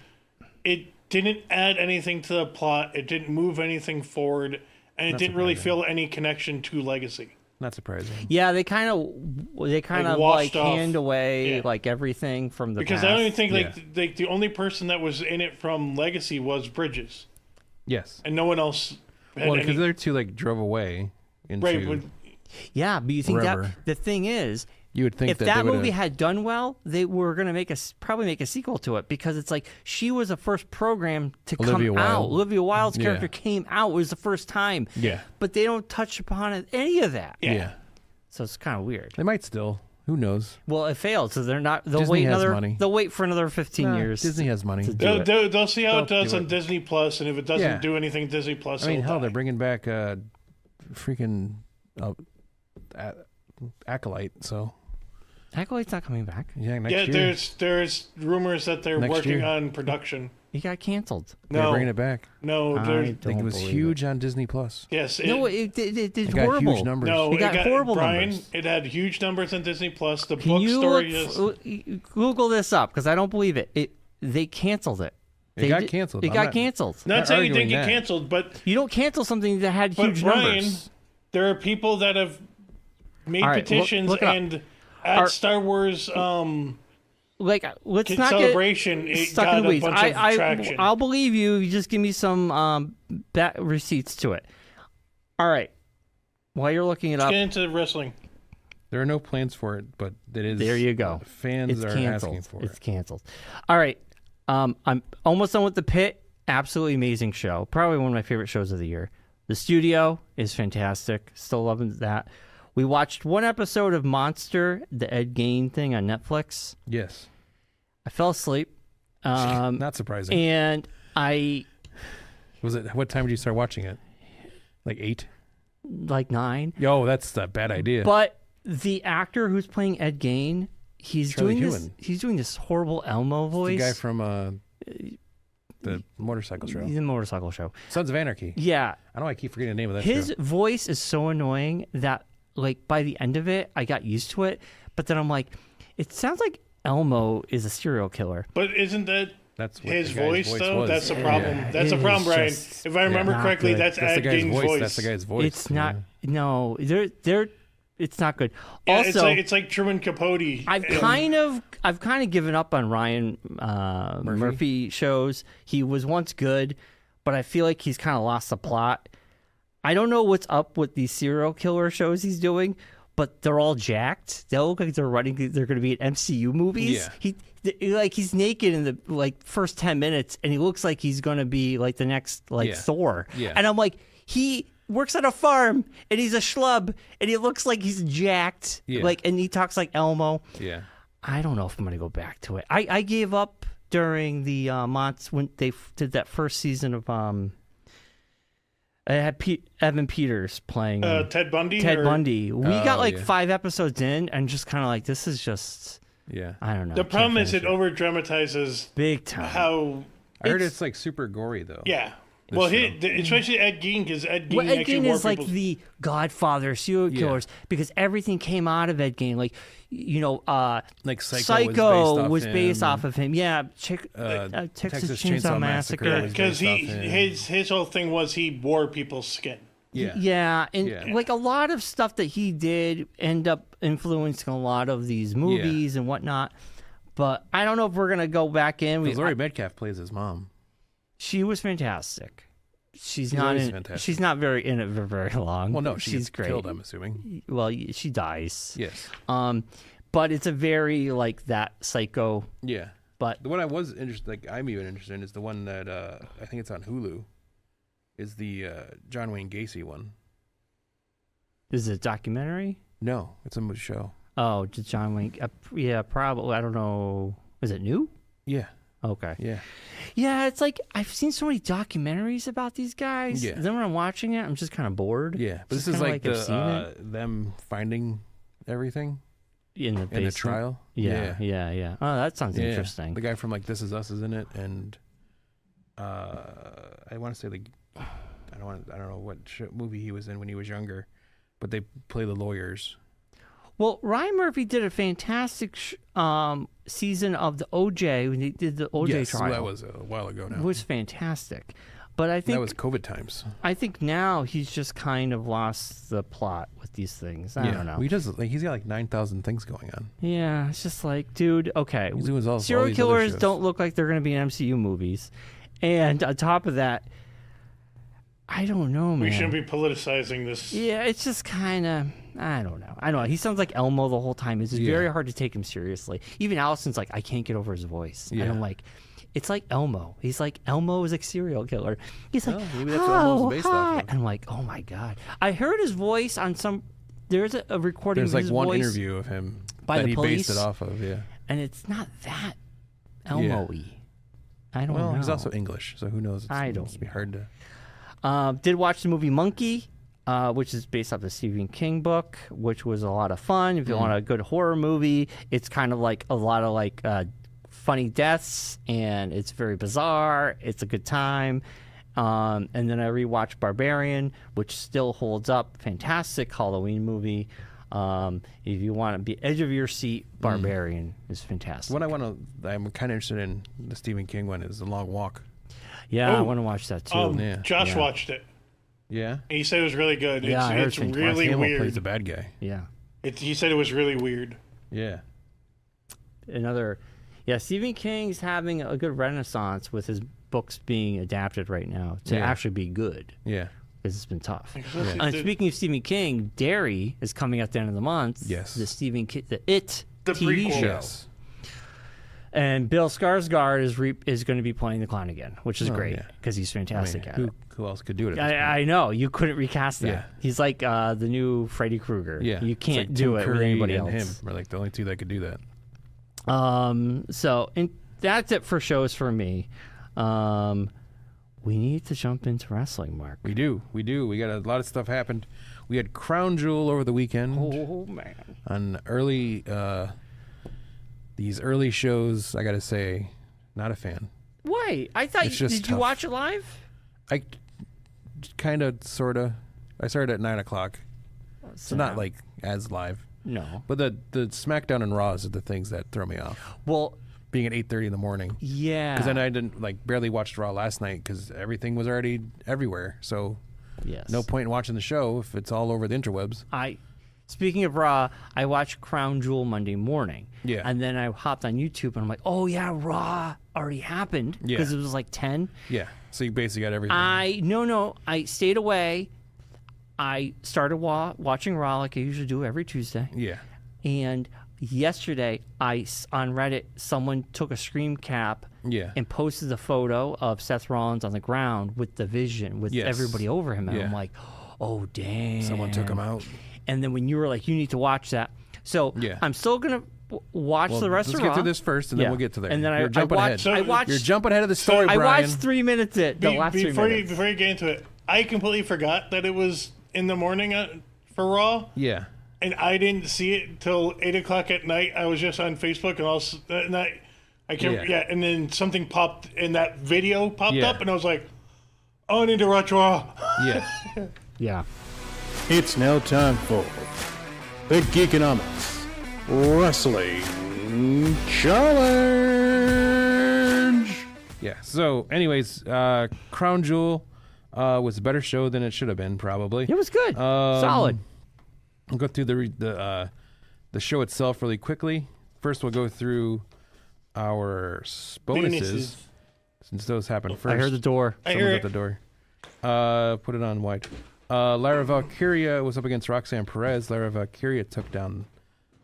it didn't add anything to the plot. It didn't move anything forward, and it didn't really feel any connection to Legacy. Not surprising. Yeah, they kind of like hand away like everything from the because past. I don't even think like the only person that was in it from Legacy was Bridges. Yes, and no one else. Well, because they're two like drove away into but you think forever. that the thing is. You would think if that movie had done well, they were going to probably make a sequel to it because it's like she was the first program to come out. Olivia Wilde's character came out. It was the first time. Yeah. But they don't touch upon any of that. Yeah. So it's kind of weird. They might still. Who knows? Well, it failed, so they're not. They'll Disney has money. They'll wait for another 15 years. Disney has money. They'll see how it does on Disney Plus, and if it doesn't do anything, Disney Plus. I mean, hell, they're bringing back freaking Acolyte. So. Acolyte's not coming back. Yeah, next year. There's rumors that they're working on production. It got canceled. No, they're bringing it back. No, I think it was huge on Disney Plus. Yes, it did got horrible. Huge numbers. No, it got horrible Bryon, numbers. It had huge numbers on Disney Plus. The Can book you story is. Google this up because I don't believe it. They canceled it. It got canceled. It got canceled. Not saying it didn't get canceled, but you don't cancel something that had huge numbers. There are people that have made petitions and. At Star Wars, let's not celebration, get it stuck got in the weeds. a bunch of traction. I'll believe you. You just give me some receipts to it. All right. While you're looking it up, get into wrestling. There are no plans for it, but it is. There you go. Fans are asking for it. It's canceled. All right. I'm almost done with The Pit. Absolutely amazing show. Probably one of my favorite shows of the year. The Studio is fantastic. Still loving that. We watched one episode of Monster, the Ed Gein thing on Netflix. Yes. I fell asleep. Not surprising. And Was it? What time did you start watching it? Like 8? Like 9. Yo, that's a bad idea. But the actor who's playing Ed Gein, he's Charlie doing Hunnam. this. He's doing this horrible Elmo voice. The guy from the motorcycle show. He's in the motorcycle show. Sons of Anarchy. Yeah. I know I keep forgetting the name of that His show. voice is so annoying that, like, by the end of it, I got used to it. But then I'm like, it sounds like Elmo is a serial killer. But isn't that That's what his the guy's voice, though? was. That's the problem. Yeah. That's the It problem, is Brian. just If I remember not correctly, good. that's That's the Ed guy's Gein's voice. voice. That's the guy's voice. It's not. Yeah. No, it's not good. Yeah, Also, it's like Truman Capote. I've kind of given up on Ryan Murphy shows. He was once good, but I feel like he's kind of lost the plot. I don't know what's up with these serial killer shows he's doing, but they're all jacked. They look like they're going to be in MCU movies. Yeah. He's naked in the first 10 minutes, and he looks like he's going to be like the next Thor. Yeah. And I'm like, he works at a farm, and he's a schlub, and he looks like he's jacked. Yeah. And he talks like Elmo. Yeah. I don't know if I'm going to go back to it. I gave up during the months when they did that first season of I had Evan Peters playing Ted Bundy. Ted Bundy. We got yeah. 5 episodes in and just kind of like, this is just, Yeah. I don't know. The problem is it it over dramatizes big time. how. I heard it's like super gory though. Yeah. Well, especially Ed Gein, because Ed Gein Well, Ed actually Gein wore is like people's... the godfather of serial killers because everything came out of Ed Gein. Like, Like Psycho was based him. off of him. Yeah, Texas Chainsaw Massacre. Because his whole thing was he wore people's skin. Yeah. Yeah, and like a lot of stuff that he did end up influencing a lot of these movies and whatnot. But I don't know if we're gonna go back in. Laurie Metcalf plays his mom. She was fantastic. She's fantastic. She's not very in it for very long. Well, no, she's great. killed, I'm assuming. Well, she dies. Yes. But it's a very like that Psycho. Yeah. But the one I was interested, like I'm even interested in, is the one that I think it's on Hulu. Is the John Wayne Gacy one? Is it a documentary? No, it's a show. Oh, just John Wayne. Yeah, probably. I don't know. Is it new? Yeah. Okay. Yeah. Yeah, it's like I've seen so many documentaries about these guys. Yeah. Then when I'm watching it, I'm just kind of bored. Yeah, but Just this is kinda like I've seen them finding everything in the in the trial. Yeah. Oh, that sounds interesting. The guy from like This Is Us is in it, and I want to say like I don't know what movie he was in when he was younger, but they play the lawyers. Well, Ryan Murphy did a fantastic season of the OJ when he did the OJ trial. That was a while ago now. It was fantastic. But I think that was COVID times. I think now he's just kind of lost the plot with these things. I don't know. Well, he does. Like, he's got like 9,000 things going on. Yeah, it's just like, dude, okay. He's doing all Serial these killers other shows. don't look like they're going to be in MCU movies. And on top of that, I don't know, man. We shouldn't be politicizing this. Yeah, it's just kind of, I don't know. He sounds like Elmo the whole time. It's very hard to take him seriously. Even Allison's like, I can't get over his voice. Yeah. And I'm like, it's like Elmo. He's like, Elmo is a serial killer. He's like, maybe that's what Elmo's based off of. And I'm like, oh my God. I heard his voice on some, there's a recording There's of like his one voice interview of him by that the he police. based it off of, And it's not that Elmo-y. I don't know. Well, he's also English, so who knows? I don't It's be hard to... Did watch the movie Monkey, which is based off the Stephen King book, which was a lot of fun. If you want a good horror movie, it's kind of like a lot of like funny deaths, and it's very bizarre. It's a good time. And then I rewatched Barbarian, which still holds up. Fantastic Halloween movie. If you want to be edge of your seat, Barbarian is fantastic. What I'm kind of interested in, the Stephen King one, is The Long Walk. Yeah, I want to watch that too. Josh watched it. Yeah? He said it was really good. Yeah, I heard it's it's really Hamill weird. plays the bad guy. Yeah. He said it was really weird. Yeah. Stephen King's having a good renaissance with his books being adapted right now to actually be good. Yeah. because it's been tough. And speaking of Stephen King, Derry is coming at the end of the month. Yes. The Stephen King, the TV prequel. show. Yes. And Bill Skarsgård is going to be playing the clown again, which is great because he's fantastic at it. Who else could do it? I know. You couldn't recast that. Yeah. He's like the new Freddy Krueger. Yeah. You can't like do Tim it Curry with anybody and else. him are like the only two that could do that. So that's it for shows for me. We need to jump into wrestling, Mark. We do. We got a lot of stuff happened. We had Crown Jewel over the weekend. Oh, man. On early, these early shows, I got to say, not a fan. Why? I thought It's just did you tough. watch it live? I kind of, sort of. I started at 9 o'clock. So not like as live. No. But the SmackDown and Raws are the things that throw me off. Well, Being at 8:30 in the morning. yeah. Because then I didn't, barely watched Raw last night because everything was already everywhere. So yes. no point in watching the show if it's all over the interwebs. Speaking of Raw, I watched Crown Jewel Monday morning. Yeah. And then I hopped on YouTube and I'm like, oh yeah, Raw already happened because it was like 10. Yeah. So you basically got everything. I stayed away. I started watching Raw like I usually do every Tuesday. Yeah. And yesterday, on Reddit, someone took a screen cap and posted a photo of Seth Rollins on the ground with the Vision, with everybody over him. And I'm like, oh, dang. Someone took him out. And then when you were like, you need to watch that. So I'm still going to watch the rest of Raw. Let's get through this first, and then we'll get to there. And then You're jumping ahead. So You're jumping ahead of the story, I Bryon. watched 3 minutes the last 3 minutes. Before you get into it, I completely forgot that it was in the morning for Raw. Yeah. And I didn't see it till 8 o'clock at night. I was just on Facebook, and I can't. Yeah, and then something popped, and that video popped up, and I was like, "Oh, I need to watch Raw." Yeah. Yeah. It's now time for the Geekonomics Wrestling Challenge. Yeah. So, anyways, Crown Jewel was a better show than it should have been, probably. It was good. Solid. We'll go through the show itself really quickly. First, we'll go through our bonuses, since those happen first. I heard the door. Someone's at the door. Put it on wide. Lara Valkyria was up against Roxanne Perez. Lara Valkyria took down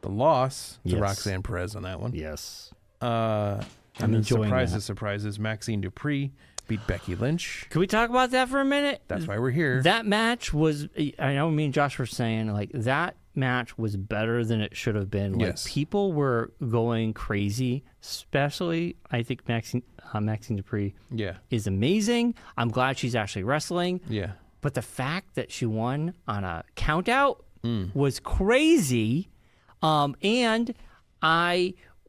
the loss to Roxanne Perez on that one. Yes. I'm enjoying surprises. Maxine Dupree beat Becky Lynch. Can we talk about that for a minute? That's why we're here. That match was, I know me and Josh were saying, like, that match was better than it should have been. Like, people were going crazy, especially, I think, Maxine Dupree is amazing. I'm glad she's actually wrestling. Yeah. But the fact that she won on a count out was crazy. And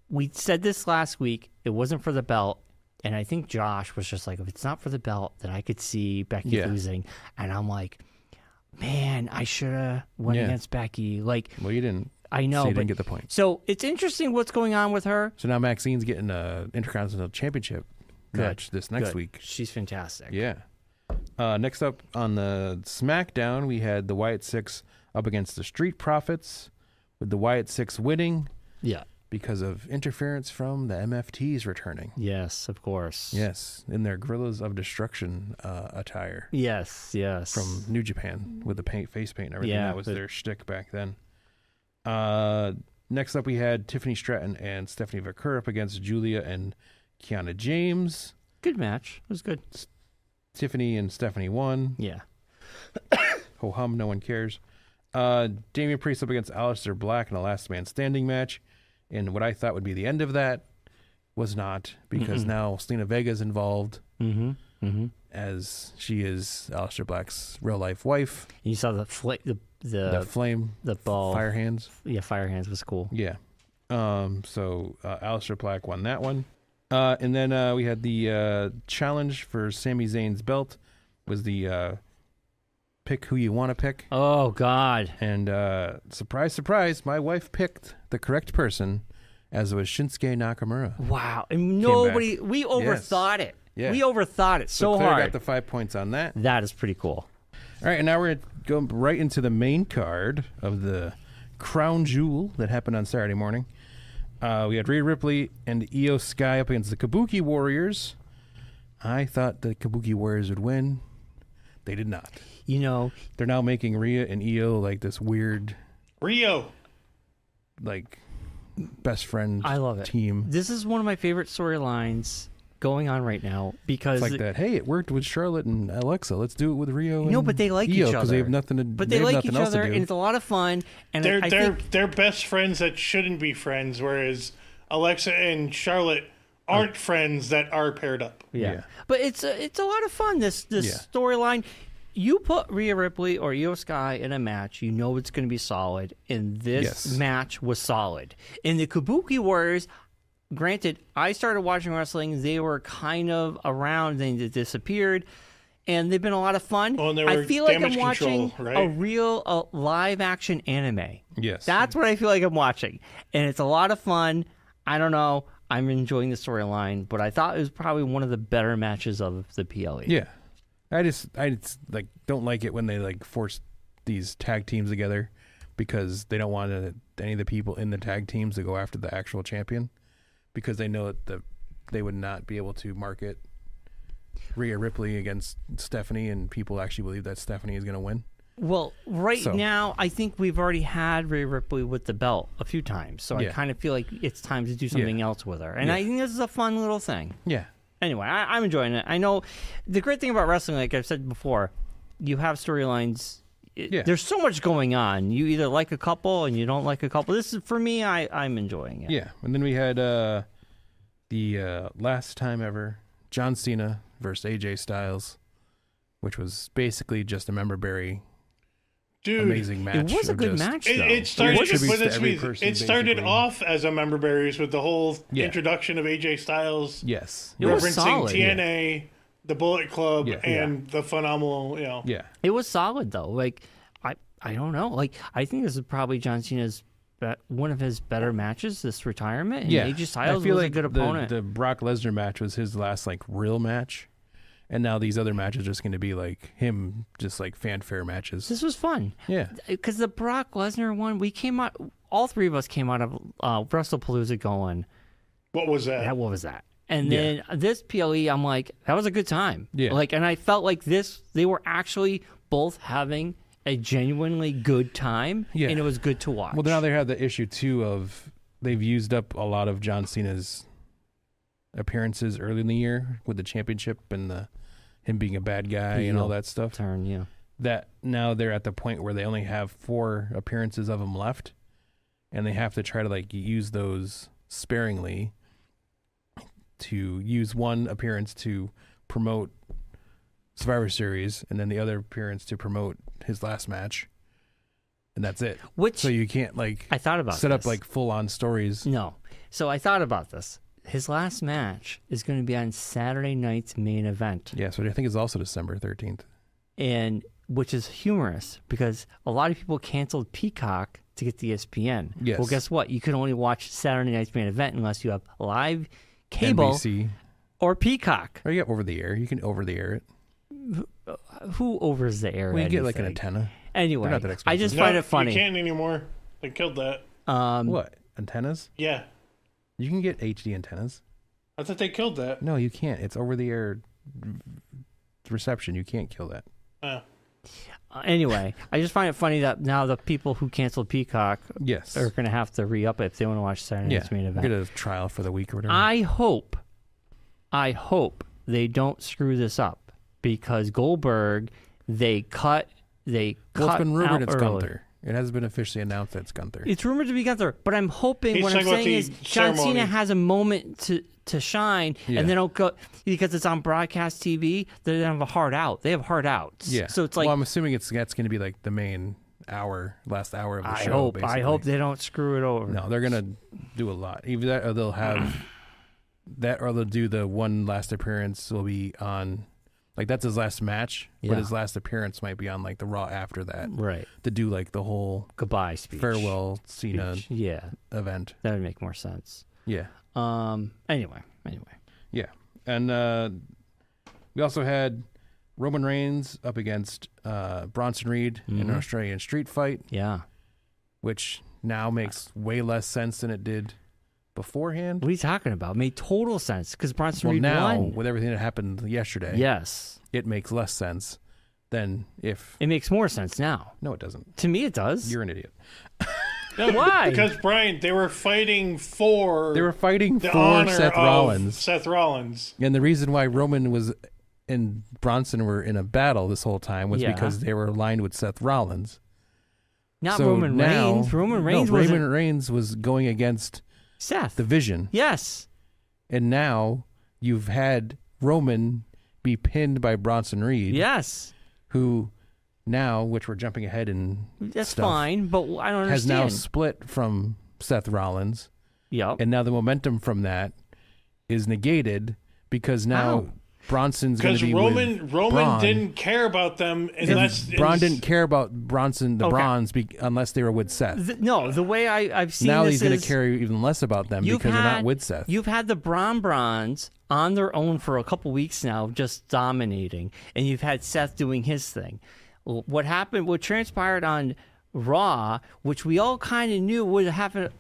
we said this last week, it wasn't for the belt. And I think Josh was just like, if it's not for the belt, then I could see Becky losing. And I'm like, man, I should have went against Becky. Like, well, you didn't. I know, so you but didn't get the point. So it's interesting what's going on with her. So now Maxine's getting an Intercontinental Championship match this next week. She's fantastic. Yeah. Next up on the SmackDown, we had the Wyatt Six up against the Street Profits, with the Wyatt Six winning. Yeah. Because of interference from the MFTs returning. Yes, of course. Yes, in their Gorillas of Destruction attire. Yes. From New Japan with the face paint and everything. Yeah, that was their shtick back then. Next up, we had Tiffany Stratton and Stephanie Vaquer up against Julia and Kiana James. Good match. It was good. Tiffany and Stephanie won. Yeah. Ho hum, no one cares. Damian Priest up against Aleister Black in a last man standing match. And what I thought would be the end of that was not, because now Selena Vega's involved as she is Aleister Black's real life wife. You saw the flame, the ball, fire hands. Yeah, fire hands was cool. Yeah. So Aleister Black won that one, and then we had the challenge for Sami Zayn's belt was the pick who you want to pick. Oh God! And surprise, surprise, my wife picked the correct person, as was Shinsuke Nakamura. Wow! And nobody, we overthought it. Yeah. We overthought it so Claire hard. got the 5 points on that. That is pretty cool. All right, and now we're going right into the main card of the Crown Jewel that happened on Saturday morning. We had Rhea Ripley and Io Sky up against the Kabuki Warriors. I thought the Kabuki Warriors would win. They did not. You know, they're now making Rhea and Io like this weird Rio, like best friend. I love it. Team. This is one of my favorite storylines going on right now because it's like that. Hey, it worked with Charlotte and Alexa. Let's do it with Rio. No, but they like Io, each other because they have nothing to. But they like each other, and it's a lot of fun. And they're best friends that shouldn't be friends, whereas Alexa and Charlotte aren't friends that are paired up. Yeah. But it's a lot of fun. This storyline. You put Rhea Ripley or Io Sky in a match, you know it's going to be solid. And this match was solid. In the Kabuki Warriors, granted, I started watching wrestling. They were kind of around, then they disappeared. And they've been a lot of fun. Oh, and they were I feel like I'm watching right? a real live action anime. Yes. That's what I feel like I'm watching. And it's a lot of fun. I don't know. I'm enjoying the storyline, but I thought it was probably one of the better matches of the PLE. Yeah. I just like don't like it when they like force these tag teams together because they don't want any of the people in the tag teams to go after the actual champion because they know that they would not be able to market Rhea Ripley against Stephanie and people actually believe that Stephanie is going to win. Well, now, I think we've already had Rhea Ripley with the belt a few times, so I kind of feel like it's time to do something else with her. And I think this is a fun little thing. Yeah. Anyway, I'm enjoying it. I know the great thing about wrestling, like I've said before, you have storylines. There's so much going on. You either like a couple and you don't like a couple. This is, for me, I'm enjoying it. Yeah. And then we had the last time ever, John Cena versus AJ Styles, which was basically just a member berry. Dude, amazing match. It was a good match, though. It started off as a member berries with the whole introduction of AJ Styles. Yes. It was referencing solid. TNA, the Bullet Club, and the phenomenal, Yeah. It was solid, though. Like, I don't know. Like, I think this is probably John Cena's one of his better matches this retirement. And AJ Styles was a good opponent. The Brock Lesnar match was his last like real match. And now these other matches are just going to be like him, just like fanfare matches. This was fun. Yeah. Because the Brock Lesnar one, we came out, all three of us came out of WrestlePalooza going, what was that? Yeah, what was that? And then this PLE, I'm like, that was a good time. Yeah. Like, and I felt like they were actually both having a genuinely good time. Yeah. And it was good to watch. Well, now they have the issue, too, of they've used up a lot of John Cena's appearances early in the year with the championship and him being a bad guy and all that stuff. That now they're at the point where they only have 4 appearances of him left, and they have to try to like use those sparingly to use one appearance to promote Survivor Series and then the other appearance to promote his last match, and that's it. So you can't like I thought about set up like full on stories. No. So I thought about this. His last match is going to be on Saturday night's main event. Yeah, so I think it's also December 13th. And which is humorous because a lot of people canceled Peacock to get the ESPN. Yes. Well, guess what? You can only watch Saturday night's main event unless you have live cable NBC. Or Peacock. Or you got over the air. You can over the air it. Who overs the air? Well, you get like an antenna. Anyway, not that I just find it funny. You can't anymore. They killed that. What? Antennas? Yeah. You can get HD antennas. I thought they killed that. No, you can't. It's over the air reception. You can't kill that. Anyway, I just find it funny that now the people who canceled Peacock are going to have to re-up it if they want to watch Saturday night's main event. Get a trial for the week or whatever. I hope they don't screw this up because Goldberg, it's been rumored it's Gunther. It hasn't been officially announced that it's Gunther. It's rumored to be Gunther, but I'm hoping what I'm saying is John Cena has a moment to shine, and they don't go because it's on broadcast TV. They don't have a hard out. They have hard outs. Yeah. So it's like, well, I'm assuming that's going to be like the main last hour of the show. I hope they don't screw it over. No, they're gonna do a lot. Either that, or they'll have that, or they'll do the one last appearance. Will be on. Like, that's his last match, but his last appearance might be on, like, the Raw after that. Right. To do, like, the whole goodbye speech. Farewell Cena event. That would make more sense. Yeah. Anyway. Yeah. And we also had Roman Reigns up against Bronson Reed in an Australian street fight. Yeah. Which now makes way less sense than it did beforehand. What are you talking about? It made total sense because Bronson Reed now, won. With everything that happened yesterday, yes, it makes less sense than if... It makes more sense now. No, it doesn't. To me, it does. You're an idiot. No, Why? Because, Brian, they were fighting for Seth Rollins. Seth Rollins. And the reason why Roman and Bronson were in a battle this whole time was because they were aligned with Seth Rollins. Not Roman Reigns. Roman Reigns was going against Seth. The Vision. Yes. And now you've had Roman be pinned by Bronson Reed. Yes. Who now, which we're jumping ahead in That's stuff, fine, but I don't understand. has now split from Seth Rollins. Yep. And now the momentum from that is negated because now Bronson's going to be Roman didn't care about them unless Braun didn't care about Bronson, Bronze, unless they were with Seth. The way I've seen now this he's going to care even less about them because they're not with Seth. You've had the Bronze on their own for a couple weeks now, just dominating, and you've had Seth doing his thing. What transpired on Raw, which we all kind of knew would happen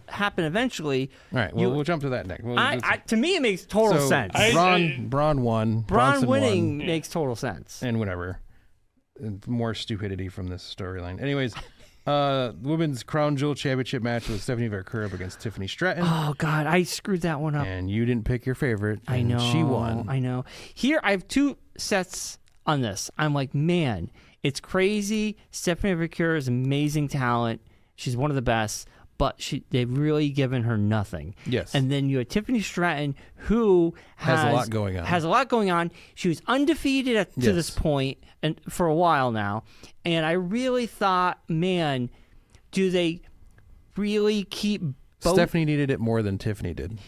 eventually. All right, we'll jump to that next. To me, it makes total sense. Braun won. Braun winning makes total sense. And whatever. More stupidity from this storyline. Anyways, Women's Crown Jewel Championship match was Stephanie Vercurve against Tiffany Stratton. Oh, God, I screwed that one up. And you didn't pick your favorite. I know. She won. I know. Here, I have two sets on this. I'm like, man, it's crazy. Stephanie Vercurve is amazing talent. She's one of the best, but they've really given her nothing. Yes. And then you have Tiffany Stratton, who has a lot going on. She was undefeated to this point and for a while now. And I really thought, man, do they really keep both? Stephanie needed it more than Tiffany did.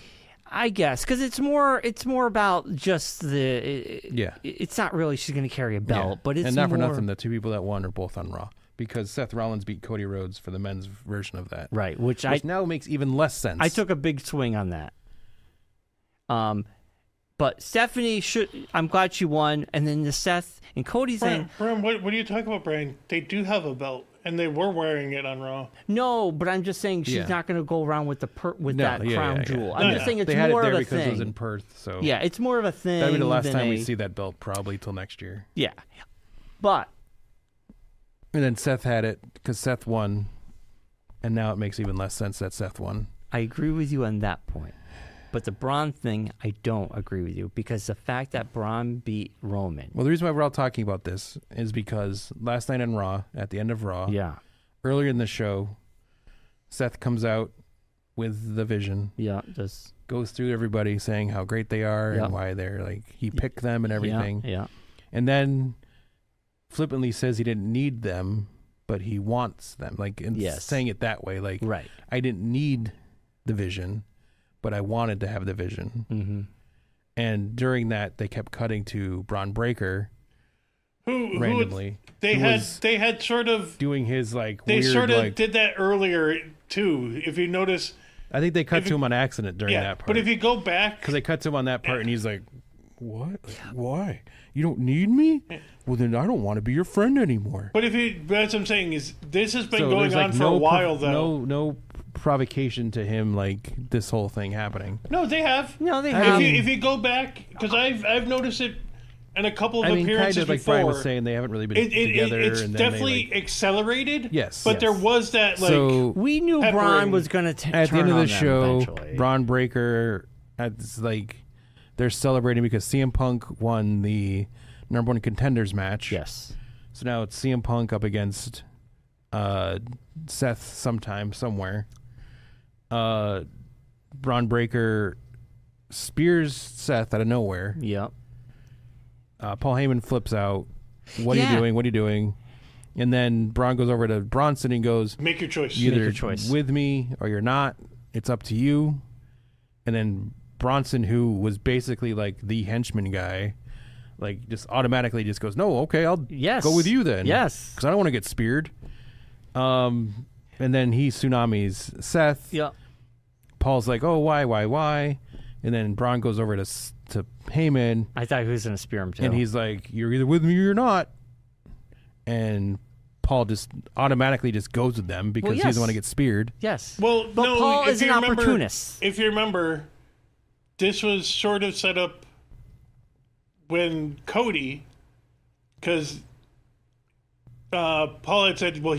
I guess because it's more about just it's not really she's going to carry a belt, but it's and not more, for nothing. The two people that won are both on Raw because Seth Rollins beat Cody Rhodes for the men's version of that, right? Which now makes even less sense. I took a big swing on that. But Stephanie I'm glad she won, and then the Seth and Cody thing. Brian, what are you talking about, Brian? They do have a belt. And they were wearing it on Raw. No, but I'm just saying she's not going to go around with that crown jewel. I'm just saying it's they had more it there of a because thing. It was in Perth, so yeah, it's more of a thing. That'll be the last time we see that belt, probably till next year. Yeah, but and then Seth had it because Seth won, and now it makes even less sense that Seth won. I agree with you on that point. But the Braun thing, I don't agree with you because the fact that Braun beat Roman. Well, the reason why we're all talking about this is because last night on Raw, at the end of Raw, earlier in the show, Seth comes out with the Vision. Yeah, just goes through everybody saying how great they are and why they're like he picked them and everything. Yeah. And then flippantly says he didn't need them, but he wants them. Like saying it that way, like I didn't need the Vision, but I wanted to have the Vision. Mm-hmm. And during that, they kept cutting to Bron Breakker, who randomly. They had sort of doing his like. They weird, sort of like, did that earlier too. If you notice, I think they cut to him on accident during that part. But if you go back, because they cut to him on that part, and he's like, "What? Why? You don't need me? Well, then I don't want to be your friend anymore." But that's what I'm saying is this has been going on for a while though. No provocation to him like this whole thing happening. No, they have. No, they have. If you go back, because I've noticed it in a couple of appearances kind of like before. Brian was saying, they haven't really been together. It's and definitely accelerated. Yes, but there was that like. So we knew Braun was going to at the end of the show. Eventually. Bron Breakker, it's like they're celebrating because CM Punk won the number one contenders match. Yes. So now it's CM Punk up against Seth sometime somewhere. Bron Breakker spears Seth out of nowhere. Yep. Paul Heyman flips out. What are you doing? What are you doing? And then Braun goes over to Bronson and goes, "Make your choice. You're either Make your choice. with me or you're not. It's up to you." And then Bronson, who was basically like the henchman guy, like just automatically just goes, "No, okay, I'll go with you then." Yes. Because I don't want to get speared. And then he tsunamis Seth. Yep. Paul's like, "Oh, why?" And then Braun goes over to Heyman. I thought he was going to spear him too. And he's like, "You're either with me or you're not." And Paul just automatically just goes with them because he doesn't want to get speared. Yes. Well, but no, Paul is an opportunist. If you remember, this was sort of set up when Cody, because Paul had said, well,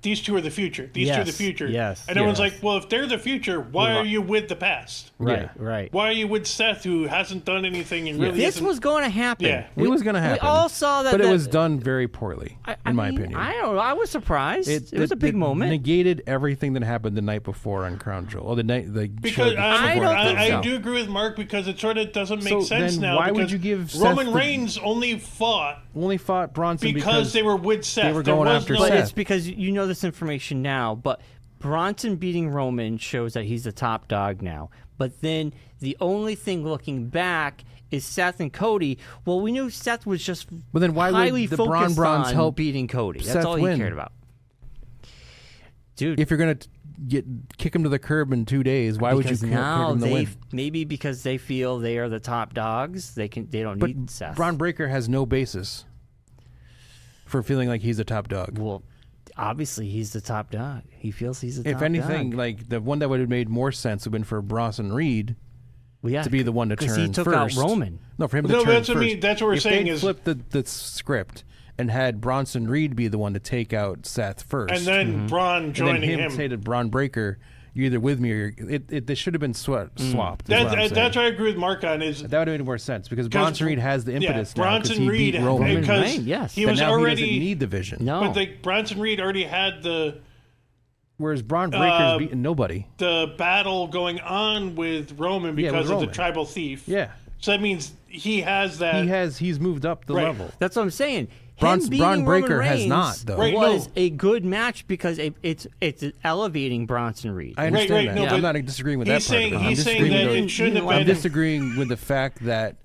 these two are the future. These two are the future. Yes. And everyone's like, well, if they're the future, why are you with the past? Right, right. Why are you with Seth, who hasn't done anything and really This was going to happen. Yeah. It was going to happen. We all saw that. But it was done very poorly, in my opinion. I don't know. I was surprised. It was a big moment. Negated everything that happened the night before on Crown Jewel. Or because I do agree with Mark, because it sort of doesn't make sense now. Why would you give Roman Reigns only fought Bronson because they were with Seth. They were going after Seth. But it's because you know this information now. But Bronson beating Roman shows that he's the top dog now. But then the only thing looking back is Seth and Cody. Well, we knew Seth was just highly focused on help beating Cody. That's all he cared about. Dude, if you're gonna kick him to the curb in 2 days, why would you kick him to win? Maybe because they feel they are the top dogs. They don't need Seth. Braun Breaker has no basis for feeling like he's a top dog. Well, obviously he's the top dog. He feels he's the top dog. If anything, like the one that would have made more sense would have been for Bronson Reed to be the one to turn first. Because he took out Roman. No, for him to turn first. That's what we're saying is flip the script and had Bronson Reed be the one to take out Seth first, and then Braun joining and then him say to Braun Breaker, "You're either with me or they should have been swapped." That's what I agree with Mark on. Is that would have made more sense because Bronson Reed has the impetus now Bronson Reed beat Roman. Because yes, he was now already he doesn't need the vision. No, but Bronson Reed already had the. Whereas Braun Breaker's beaten nobody. The battle going on with Roman because of the tribal thief. Yeah. So that means he has that. He's moved up the level. That's what I'm saying. Braun Breaker has not, though. Was a good match because it's elevating Bronson Reed. I understand that. No, I'm not disagreeing with that part of it. He's saying that it shouldn't have been. I'm disagreeing with the fact that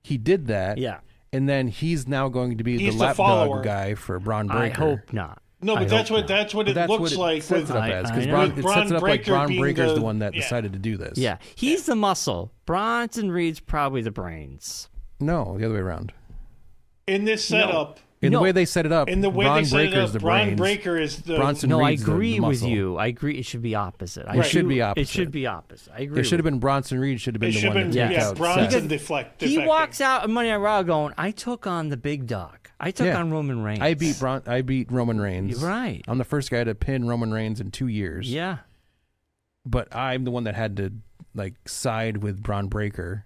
he did that. Yeah. And then he's now going to be the lapdog guy for Braun Breaker. I hope not. No, but that's what it looks like. Sets it up as because it sets it up like Braun Breaker's the one that decided to do this. Yeah, he's the muscle. Bronson Reed's probably the brains. No, the other way around. In this setup, the way they set it up, Braun Breaker's the Braun brains. Breaker is the. Bronson I Reed's agree the with you. I agree. It should be opposite. It should be opposite. It should be opposite. I agree. It should have been Bronson Reed. Should have been the one to take out Bronson Seth. deflecting. He walks out of Monday Night Raw going, "I took on the big dog. I took on Roman Reigns. I beat Roman Reigns. Right. I'm the first guy to pin Roman Reigns in 2 years. Yeah. But I'm the one that had to side with Braun Breaker.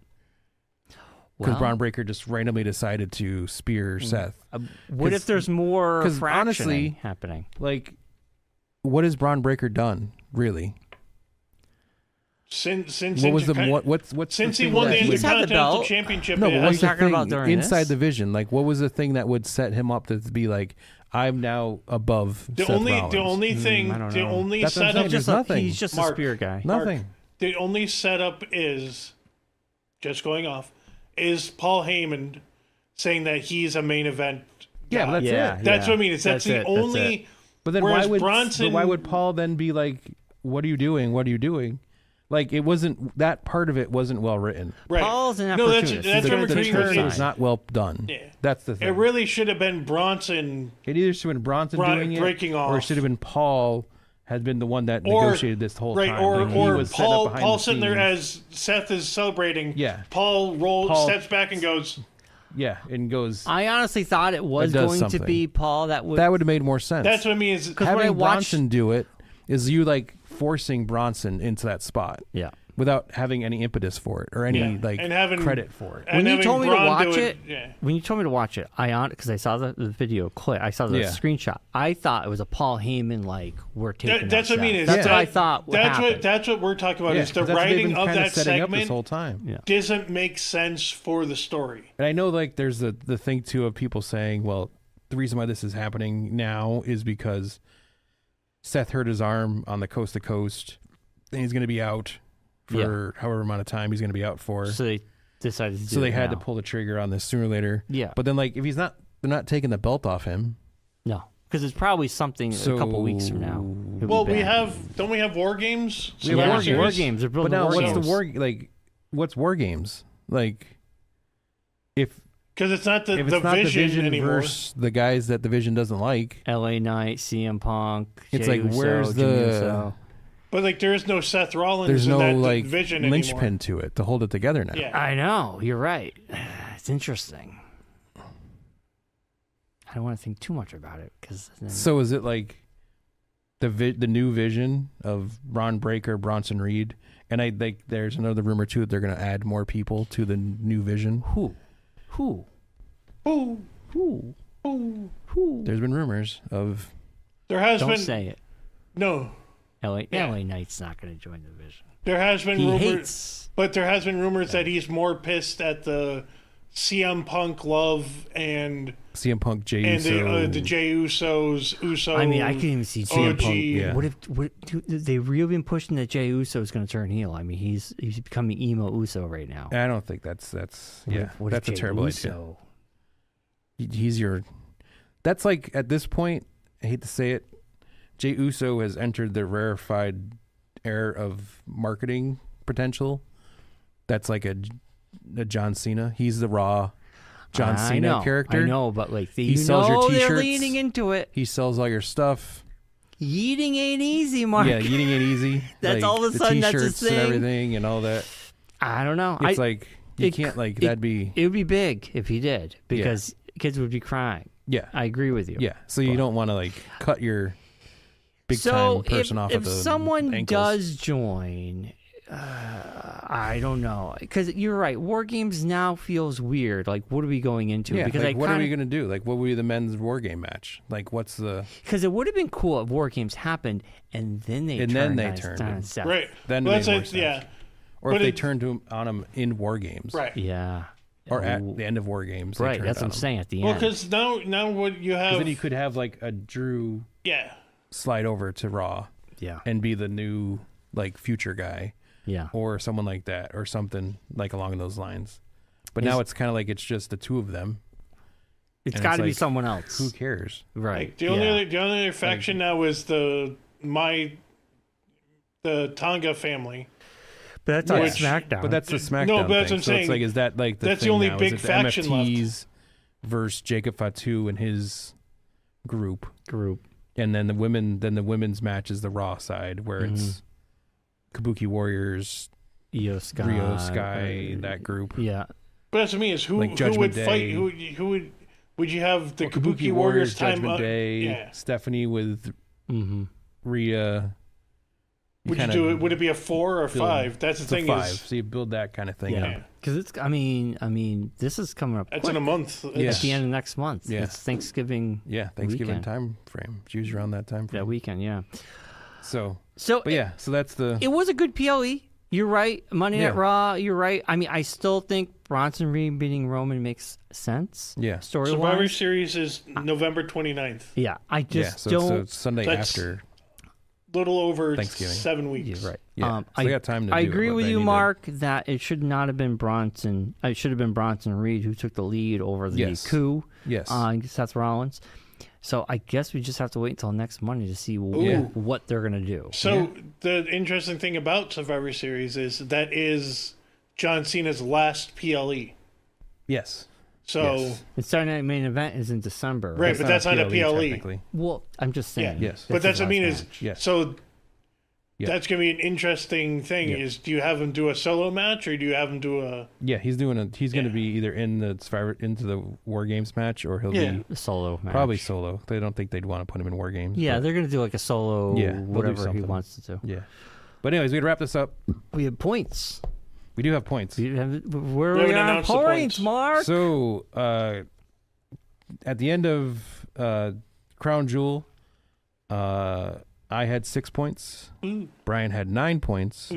Because Braun Breaker just randomly decided to spear Seth. What if there's more fractioning honestly, happening? What has Braun Breaker done, really? Since he won the Intercontinental Championship, no, but what's the talking thing about during inside the vision? What was the thing that would set him up to be like, I'm now above Seth Rollins? The only thing, the only setup, he's just a spear guy. Nothing. Mark, the only setup is just going off. Is Paul Heyman saying that he's a main event guy. Yeah, that's it. That's what I mean. That's the only. But then why would Paul then be like, "What are you doing? What are you doing?" It wasn't that part of it wasn't well written. Right. Paul's an opportunist. That's what the turn was not well done. Yeah. That's the thing. It really should have been Bronson. It either should have been Bronson doing breaking it, off, or it should have been Paul. Had been the one that negotiated this whole time. Or Paul sitting there as Seth is celebrating. Yeah. Paul steps back and goes. Yeah, and goes. I honestly thought it was going to be Paul that would have made more sense. That's what I mean. Is having Bronson do it is you forcing Bronson into that spot. Yeah. Without having any impetus for it or any credit for it. When you told me to watch it, because I saw the video clip, I saw the screenshot. I thought it was a Paul Heyman we're taking. That's what I mean. That's what I thought. That's what we're talking about. Is the writing of that segment this whole time doesn't make sense for the story. And I know there's the thing too of people saying, well, the reason why this is happening now is because Seth hurt his arm on the coast to coast, and he's going to be out for however amount of time he's going to be out for. So they decided to do So they had to pull the trigger on this sooner or later. Yeah. But then, if he's not, they're not taking the belt off him. No. Because it's probably something a couple weeks from now. Well, don't we have War Games? We have War Games. They're building War Games. What's War Games? Because it's not the Vision anymore. Versus the guys that the Vision doesn't like. LA Knight, CM Punk. It's Jey Uso, where's the? But there is no Seth Rollins. There's no in that Vision linchpin to it to hold it together now. Yeah. I know. You're right. It's interesting. I don't want to think too much about it because. So is it like the new vision of Ron Breaker, Bronson Reed, and I think there's another rumor too that they're going to add more people to the new vision. Who? There's been rumors of. There has Don't been. say it. No. LA Knight's not going to join the vision. There has been He rumors, hates. but there has been rumors that he's more pissed at the CM Punk love and CM Punk, Jey and Uso. the Jey Uso. I mean, I can't even see CM OG. Punk. Yeah. What if they really been pushing that Jey Uso is going to turn heel? I mean, he's becoming emo Uso right now. I don't think that's What that's if a Jey terrible Uso? idea. He's your. That's like at this point. I hate to say it. Jey Uso has entered the rarefied air of marketing potential. That's like a John Cena. He's the Raw John Cena character. I know, but like he sells your T-shirts. They're leaning into it. He sells all your stuff. Eating ain't easy, Mark. Yeah, eating ain't easy. That's like, all of a sudden the that's his T-shirts thing. and everything and all that. I don't know. It's like you can't like that'd be. It would be big if he did because kids would be crying. Yeah, I agree with you. Yeah, so you don't want to like cut your big time person off. If of the someone ankles. does join, I don't know, because you're right. War Games now feels weird. Like, what are we going into? Yeah, because like, what are we gonna do? Like, what would be the men's War Game match? Like, what's the? Because it would have been cool if War Games happened and then they turned on Seth. Right. Then well, it made more that's sense. yeah. Or But if they turned on him in War Games. Right. Yeah. Or at the end of War Games. Right. That's what I'm saying. At the Well, end. because now what you have. Then you could have like a Drew Yeah. slide over to Raw. Yeah. And be the new like future guy. Yeah. Or someone like that, or something like along those lines. But now it's kind of like it's just the two of them. It's got to be someone else. Who cares? Right. Like, the only other faction now is the Tonga family. But that's on SmackDown. But that's the SmackDown No, but that's thing. what I'm So saying. it's like, is that like the That's thing the only now? big is it faction the MFTs versus Jacob Fatu and his group, and then the women's match is the Raw side where it's Kabuki Warriors, Rio Sky, that group. Yeah. But that's what I mean is who Like would Judgment fight? Day. Who would you have the Well, Kabuki Warriors time Judgment up? Day, Yeah. Stephanie with Rhea. Would you do it? Would it be a 4 or 5? That's the thing. 5. Is So you build that kind of thing Yeah. up. Because it's. I mean, this is coming up. that's quick. in a month. Yeah. At the end of next month. Yeah. It's Thanksgiving. Yeah, Thanksgiving weekend. time frame. It's usually around that time frame. That weekend, yeah. So But yeah, so that's the. It was a good PLE. You're right. Monday Night Yeah. Raw. You're right. I mean, I still think Bronson Reed beating Roman makes sense. Yeah. Story Survivor wise. Series is November 29th. Yeah. I just so don't. it's Sunday That's- after. Little over Thanksgiving. 7 weeks. You're right. Yeah, so they got time to I do it, agree but with they you, need to- Mark, that it should not have been Bronson. It should have been Bronson Reed who took the lead over the Yes. coup. Yes. Seth Rollins. So I guess we just have to wait until next Monday to see what they're gonna do. So the interesting thing about Survivor Series is that is John Cena's last PLE. Yes. So Yes. The Saturday Night Main Event is in December. right, but that's not a PLE. technically. Well, I'm just saying. Yeah. Yes. But that's what I mean his is last match. Yes. so Yeah. that's gonna be an interesting thing. Yeah. Is do you have him do a solo match or do you have him do a Yeah, he's going to Yeah. be either in the Survivor into the War Games match or he'll Yeah. be A solo match. probably solo. They don't think they'd want to put him in War Games. Yeah, but, they're gonna do like a solo, Yeah, they'll do whatever he something. wants to do. yeah. But anyways, we'd wrap this up. We have points. We do have points. Where We are haven't we on announced the points, points. Mark? So at the end of Crown Jewel, I had 6 points. Bryon had 9 points.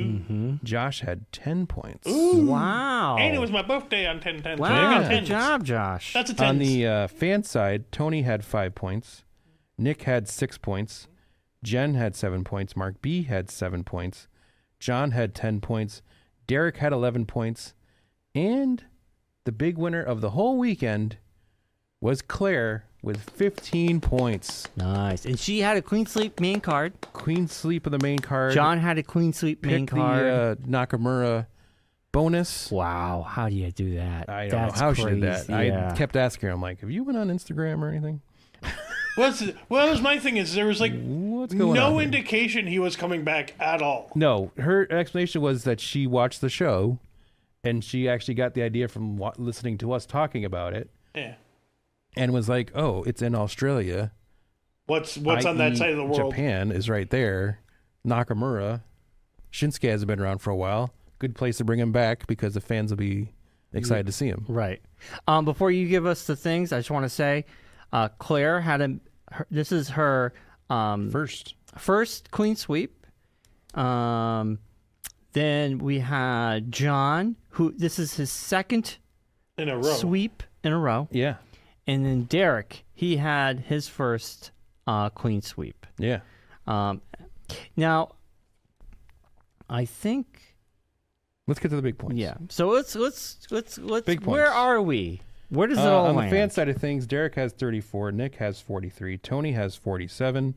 Josh had 10 points. Wow. and it was my birthday on 10/10. Wow, So I got good 10s. job, Josh. That's a 10. On the fan side, Tony had 5 points. Nick had 6 points. Jen had 7 points. Mark B had 7 points. John had 10 points. Derek had 11 points. And the big winner of the whole weekend was Claire with 15 points. Nice. And she had a clean sweep main card. Queen sleep of the main card. John had a clean sweep main picked card. the Nakamura bonus. Wow. How do you do that? I don't That's know how she crazy. did that. Yeah. I kept asking her, I'm like, have you been on Instagram or anything? Well, that was my thing is there was like What's going on? no here? indication he was coming back at all. No, her explanation was that she watched the show, and she actually got the idea from listening to us talking about it. Yeah. and was like, "Oh, it's in Australia. What's on that side of the world? Japan is right there. Nakamura, Shinsuke hasn't been around for a while. Good place to bring him back because the fans will be excited to see him." Right. Before you give us the things, I just want to say, Claire had this is her first clean sweep. Then we had John, who this is his second in a row sweep in a row. Yeah. And then Derek, he had his first clean sweep. Yeah. Now, I think. Let's get to the big points. Yeah. So let's. Big points. Where are we? Where does it all on land? the fan side of things, Derek has 34, Nick has 43, Tony has 47,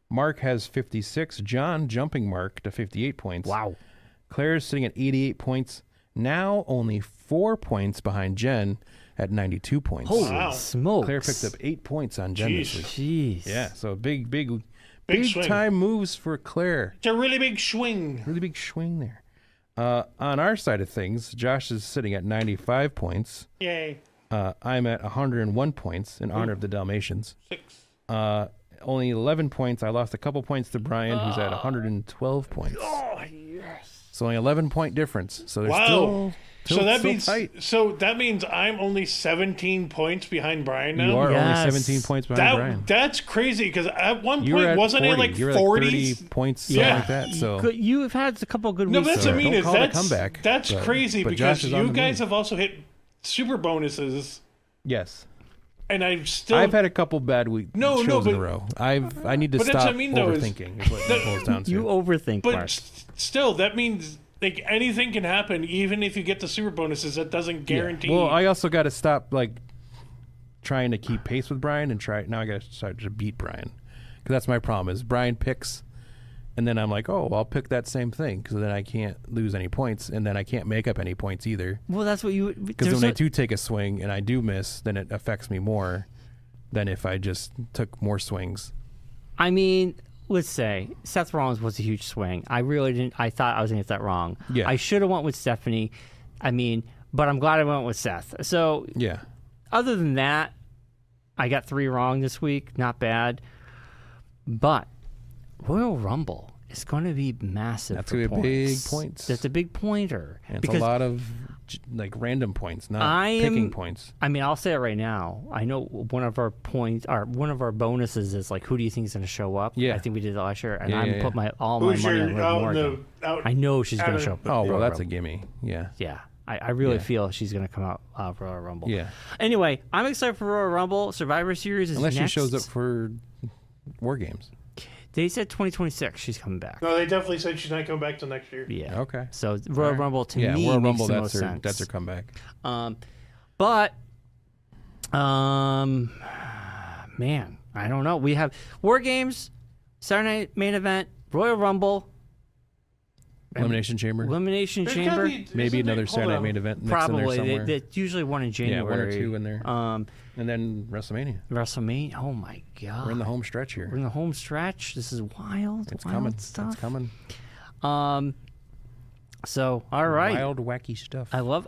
Mark has 56, John jumping Mark to 58 points. Wow. Claire's sitting at 88 points, now only 4 points behind Jen at 92 points. Holy smokes. Claire picked up 8 points on Jen this week. Jeez. Yeah, so big swing. time moves for Claire. It's a really big swing. Really big swing there. On our side of things, Josh is sitting at 95 points. Yay. I'm at 101 points in honor of the Dalmatians. 6. Only 11 points. I lost a couple points to Bryon, who's at 112 points. Oh, yes. So only 11-point difference. So there's Wow. still tight. So that means I'm only 17 points behind Bryon now. You are Yes. only 17 points behind Bryon. That's crazy because at one You were point at wasn't 40. it like you were 40? Like 30 points, something Yeah. like that. So You've had a couple good No, weeks. that's so what I mean. don't Is call it a that's comeback, that's but- crazy but because Josh is on you the guys move. have also hit super bonuses, yes, and I've had a couple bad shows in a row. I need to but that's stop what I mean, though, is- overthinking. Is what it boils down to. You overthink, But Mark. still, that means like anything can happen. Even if you get the super bonuses, that doesn't guarantee. Well, I also got to stop trying to keep pace with Bryon and try. Now I got to start to beat Bryon because that's my problem. Is Bryon picks, and then I'm like, oh, I'll pick that same thing because then I can't lose any points, and then I can't make up any points either. Well, that's what you. Because when I do take a swing and I do miss, then it affects me more than if I just took more swings. I mean, let's say Seth Rollins was a huge swing. I really didn't. I thought I was going to get that wrong. Yeah. I should have went with Stephanie. I mean, but I'm glad I went with Seth. So Yeah. other than that, I got 3 wrong this week. Not bad. But Royal Rumble is going to be massive. That's going to be big points. That's a big pointer. And it's a lot of random points, not picking points. I mean, I'll say it right now. I know one of our points, or one of our bonuses is like, who do you think is going to show up? Yeah. I think we did that last year, and Yeah, I'm yeah, put yeah. all my money on Liv Morgan. I know she's going to show up. Oh, at well, Royal that's a Rumble. gimme. Yeah. Yeah. I really feel she's going to come out for Royal Rumble. Yeah. Anyway, I'm excited for Royal Rumble. Survivor Series is Unless next. she shows up for War Games. They said 2026 she's coming back. No, they definitely said she's not coming back till next year. Yeah. Okay. So Royal Rumble to me Royal makes Rumble, the that's most her sense. that's her comeback. But, man, I don't know. We have War Games, Saturday Night Main Event, Royal Rumble, Elimination Chamber. Elimination There's Chamber. gotta be- Maybe isn't another there- Saturday Night Main Event mixed in there Probably. somewhere. It's usually one in January. Yeah, 1 or 2 in there. And then WrestleMania. WrestleMania. Oh, my God. We're in the home stretch here. We're in the home stretch. This is wild. It's wild coming. stuff. It's coming. So, all right. Wild, wacky stuff. I love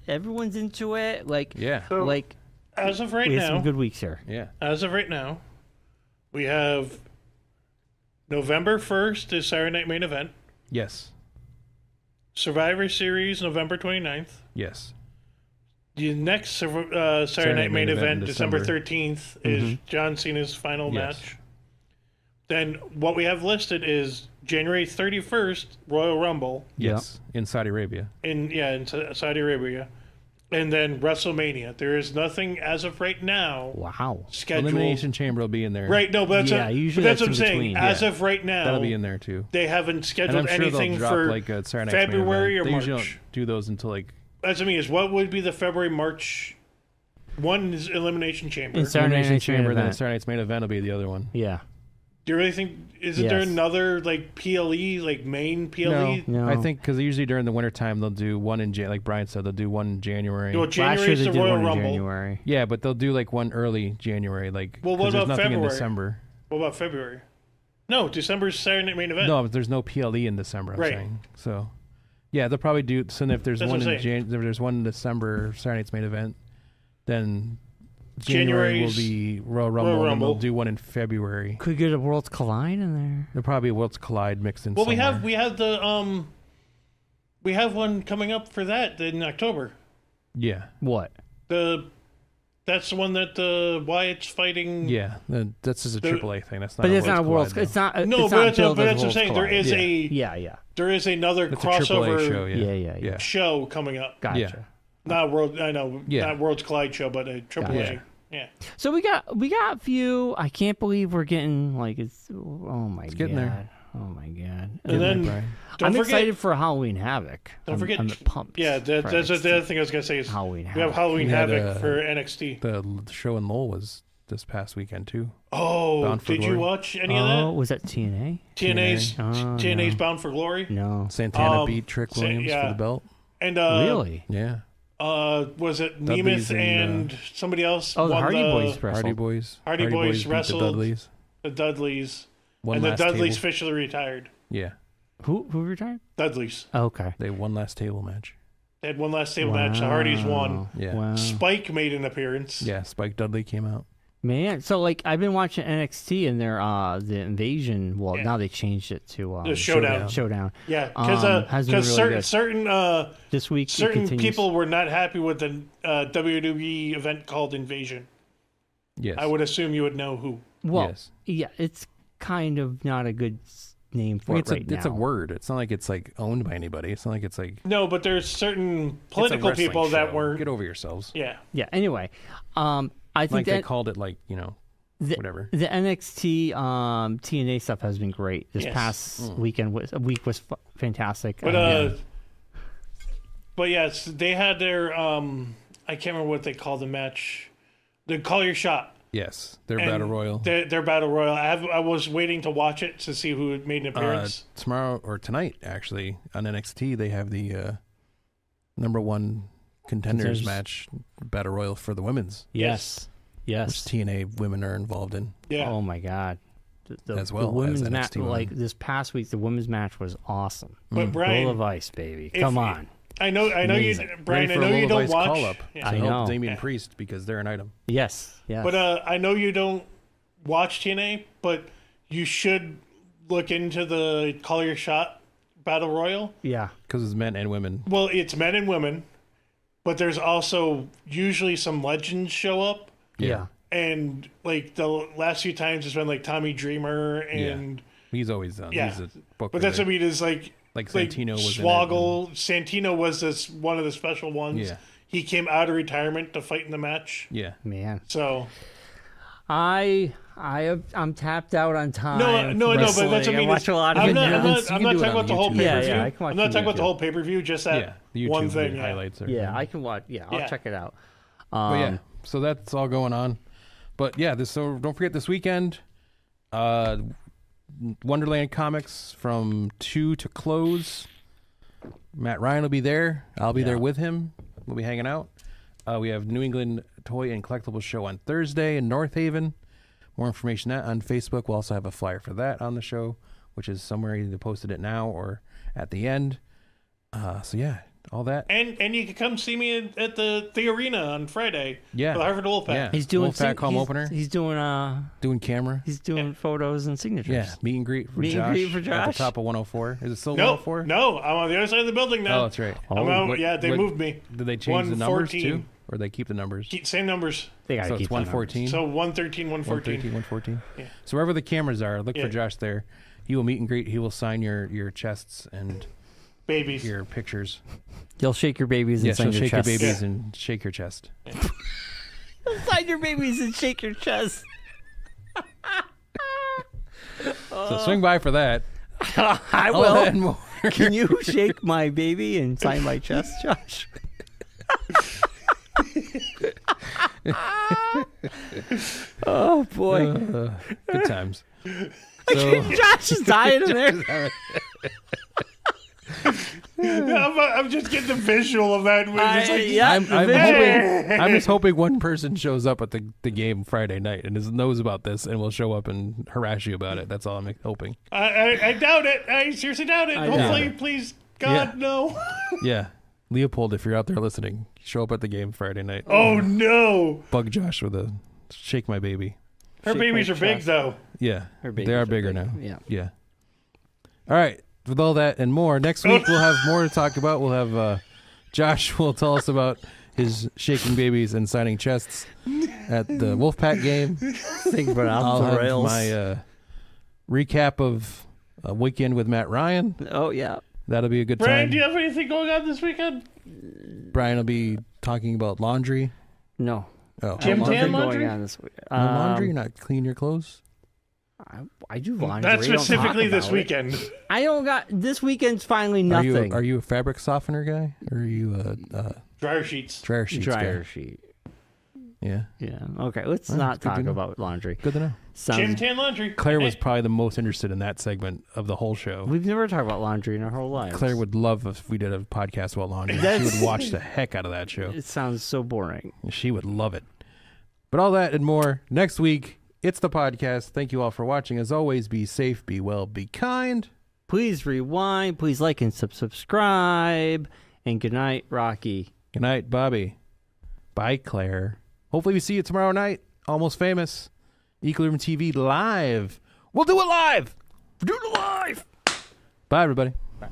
everyone's into it. Yeah. So, Like, as of right we had some now, good weeks here. Yeah. as of right now, we have November 1st is Saturday Night Main Event. Yes. Survivor Series, November 29th. Yes. The next Saturday Night Main Event, in December December. 13th, is John Cena's final Yes. match. Then what we have listed is January 31st, Royal Rumble Yes. In Saudi Arabia. in Saudi Arabia. And then WrestleMania. There is nothing as of right now Wow. scheduled. Elimination Chamber will be in there. Right, no, but that's, Yeah, what, usually but that's what I'm that's in saying. between. As Yeah. of right now, That'll be in there too. they haven't And scheduled I'm sure anything they'll drop for like a Saturday Night's Main February Event. or They usually March. don't do those until like That's what I mean. Is what would be the February, March? One is Elimination Chamber. And Saturday Elimination Night's Main Chamber, then Event. Saturday Night's Main Event will be the other one. Yeah. Do you really think? Isn't there Yes. another like PLE, like main PLE? No. I think because usually during the wintertime they'll do one in like Bryon said, they'll do one in January. Well, Last year January's they the did Royal one in Rumble. January. Yeah, but they'll do like one early January, like Well, what 'cause there's about nothing in February? December. What about February? No, December's Saturday Night Main Event. No, but there's no PLE in December. I'm Right. saying so. Yeah, they'll probably do. So if there's That's one what I'm in if there's one in December Saturday Night's Main Event, then January will be Royal Rumble, and they'll do one in February. Could get a Worlds Collide in there. There'll probably be a Worlds Collide mixed in. Well, somewhere. we have one coming up for that in October. Yeah. What? That's the one that Wyatt's fighting. Yeah, that's just a AAA thing. That's not. But a it's not a Worlds Worlds. Collide, It's not. No, it's but not that's billed what as I'm saying. There Worlds is Collide. a there is another it's a AAA crossover show. Yeah. show coming up. Gotcha. Yeah. Not World. I know. Yeah. Not Worlds Collide show, but a AAA. Yeah. So we got a few. I can't believe we're getting like it's. Oh my god. getting there. Oh my god. And then I'm forget, excited for Halloween Havoc. Don't forget. I'm pumped. Yeah, that's the other thing I was gonna say is Halloween Havoc. we have Halloween We had, Havoc for NXT. The show in Lowell was this past weekend too. Oh, Bound for did you Glory. watch any of Oh, that? was that TNA? TNA's no. Bound for Glory. No. Santana beat Trick Williams for the belt. And Really? Yeah. Was it Dudley's Nemeth and somebody else? Oh, the won Hardy Boys wrestled. Hardy Boys beat wrestled the Dudleys. The Dudleys. One And the last Dudleys table. officially retired. Yeah. Who retired? Dudleys. Oh, okay. They won last table match. They had one last table match. The Hardys won. Yeah. Wow. Spike made an appearance. Yeah. Spike Dudley came out. Man, so like I've been watching NXT and their the Invasion. Well, now they changed it to The Showdown. Showdown. Yeah, has been because really certain good. This week it certain continues. people were not happy with the WWE event called Invasion. Yes. I would assume you would know who. Well, Yes. yeah, it's kind of not a good name for it right now. It's a word. It's not like it's like owned by anybody. It's not like it's like No, but there's certain it's a political wrestling people that show. were. Get over yourselves. Yeah. Yeah. Anyway, I think Like they that called it like whatever. the NXT TNA stuff has been great. This Yes. past week was fantastic. But yes, they had their I can't remember what they called the match. The Call Your Shot. Yes, their And battle royal. Their battle royal. I was waiting to watch it to see who had made an appearance. Tomorrow or tonight, actually, on NXT, they have the number one contenders match battle royal for the women's. Yes. Which TNA women are involved in. Yeah. Oh my god. As well the women's as match, NXT women. like this past week, the women's match was awesome. But Brian, Roll of ice, baby. Come on. I know you, Amazing. Brian. I Ready for know a you Low don't Ice watch. call up. Yeah. To I help know. Damian Priest because they're an item. Yes. But I know you don't watch TNA, but you should look into the Call Your Shot battle royal. Yeah. Because it's men and women. Well, it's men and women, but there's also usually some legends show up. Yeah. And like the last few times, it's been like Tommy Dreamer and He's always done. Yeah. He's a booker. but that's there. what I mean is like Santino was in it. Swoggle. Santino was this one of the special ones. Yeah. He came out of retirement to fight in the match. Yeah. Man. So I'm tapped out on time. no, but that's what I mean. I watch a lot of I'm it not, now. I'm not talking do it on about the whole YouTube. pay Yeah, per view. yeah, I can watch I'm not the talking about the YouTube. whole pay per view. Just that The YouTube one thing. Yeah. highlights. Are, Yeah, I can watch. Yeah, I'll Yeah. check it out. But yeah, so that's all going on. But yeah, so don't forget this weekend, Wonderland Comics from 2 to close. Matt Ryan will be there. I'll be there with him. We'll be hanging out. We have New England Toy and Collectibles Show on Thursday in North Haven. More information on Facebook. We'll also have a flyer for that on the show, which is somewhere either posted it now or at the end. So yeah, all that. And you can come see me at the arena on Friday. Yeah. For the Harvard Wolfpack. Yeah. He's doing Wolfpack home opener. He's doing Doing camera. He's doing photos and signatures. Yeah, meet and greet for Meet and Josh. greet for At Josh. the top of 104. Is it still No, 104? no, I'm on the other side of the building now. Oh, that's right. I'm out, What- yeah, they what- moved me. Did they change the numbers 114. too? Or they keep the numbers? Same numbers. They gotta So keep it's the numbers. 114? So 113, 114. 114. Yeah. So wherever the cameras are, look Yeah. for Josh there. He will meet and greet. He will sign your chests and Babies. your pictures. You'll shake your babies and Yes, sign he'll your shake your chest. babies and shake your chest. Sign your babies and shake your chest. So swing by for that. I All that and will. more. Can you shake my baby and sign my chest, Josh? Oh boy, Good times. So, Josh is dying in there. I'm just getting the visual of that. We're just like, I'm just hoping one person shows up at the game Friday night and knows about this and will show up and harass you about it. That's all I'm hoping. I doubt it. I seriously doubt it. Hopefully, please, God, no. Yeah. Leopold, if you're out there listening, show up at the game Friday night. Oh, no. Bug Josh with a shake my baby. Her babies are big, though. Yeah. Her babies they are bigger now. Yeah. All right. With all that and more, next week we'll have more to talk about. We'll have Josh will tell us about his shaking babies and signing chests at the Wolfpack game. Think about I'll the have rails. my recap of a weekend with Matt Ryan. Oh, yeah. That'll be a good Bryon, time. do you have anything going on this weekend? Bryon will be talking about laundry. No. Oh, Gym tan laundry? Going on this week. No laundry? You're not clean your clothes? I do laundry. Not specifically this weekend. I don't got... This weekend's finally nothing. Are you a fabric softener guy? Or are you a... Dryer sheets. Dryer sheets Dryer guy? sheet. Yeah. Yeah. Okay, let's Oh, not it's good to talk know. about laundry. Good to know. Gym tan laundry. Claire was Hey. probably the most interested in that segment of the whole show. We've never talked about laundry in our whole lives. Claire would love if we did a podcast about laundry. She That's- would watch the heck out of that show. It sounds so boring. She would love it. But all that and more next week. It's the podcast. Thank you all for watching. As always, be safe, be well, be kind. Please rewind. Please like and subscribe. And good night, Rocky. Good night, Bobby. Bye, Claire. Hopefully we see you tomorrow night. Almost Famous. Equilibrium TV live. We'll do it live. Do it live. Bye, everybody. Bye.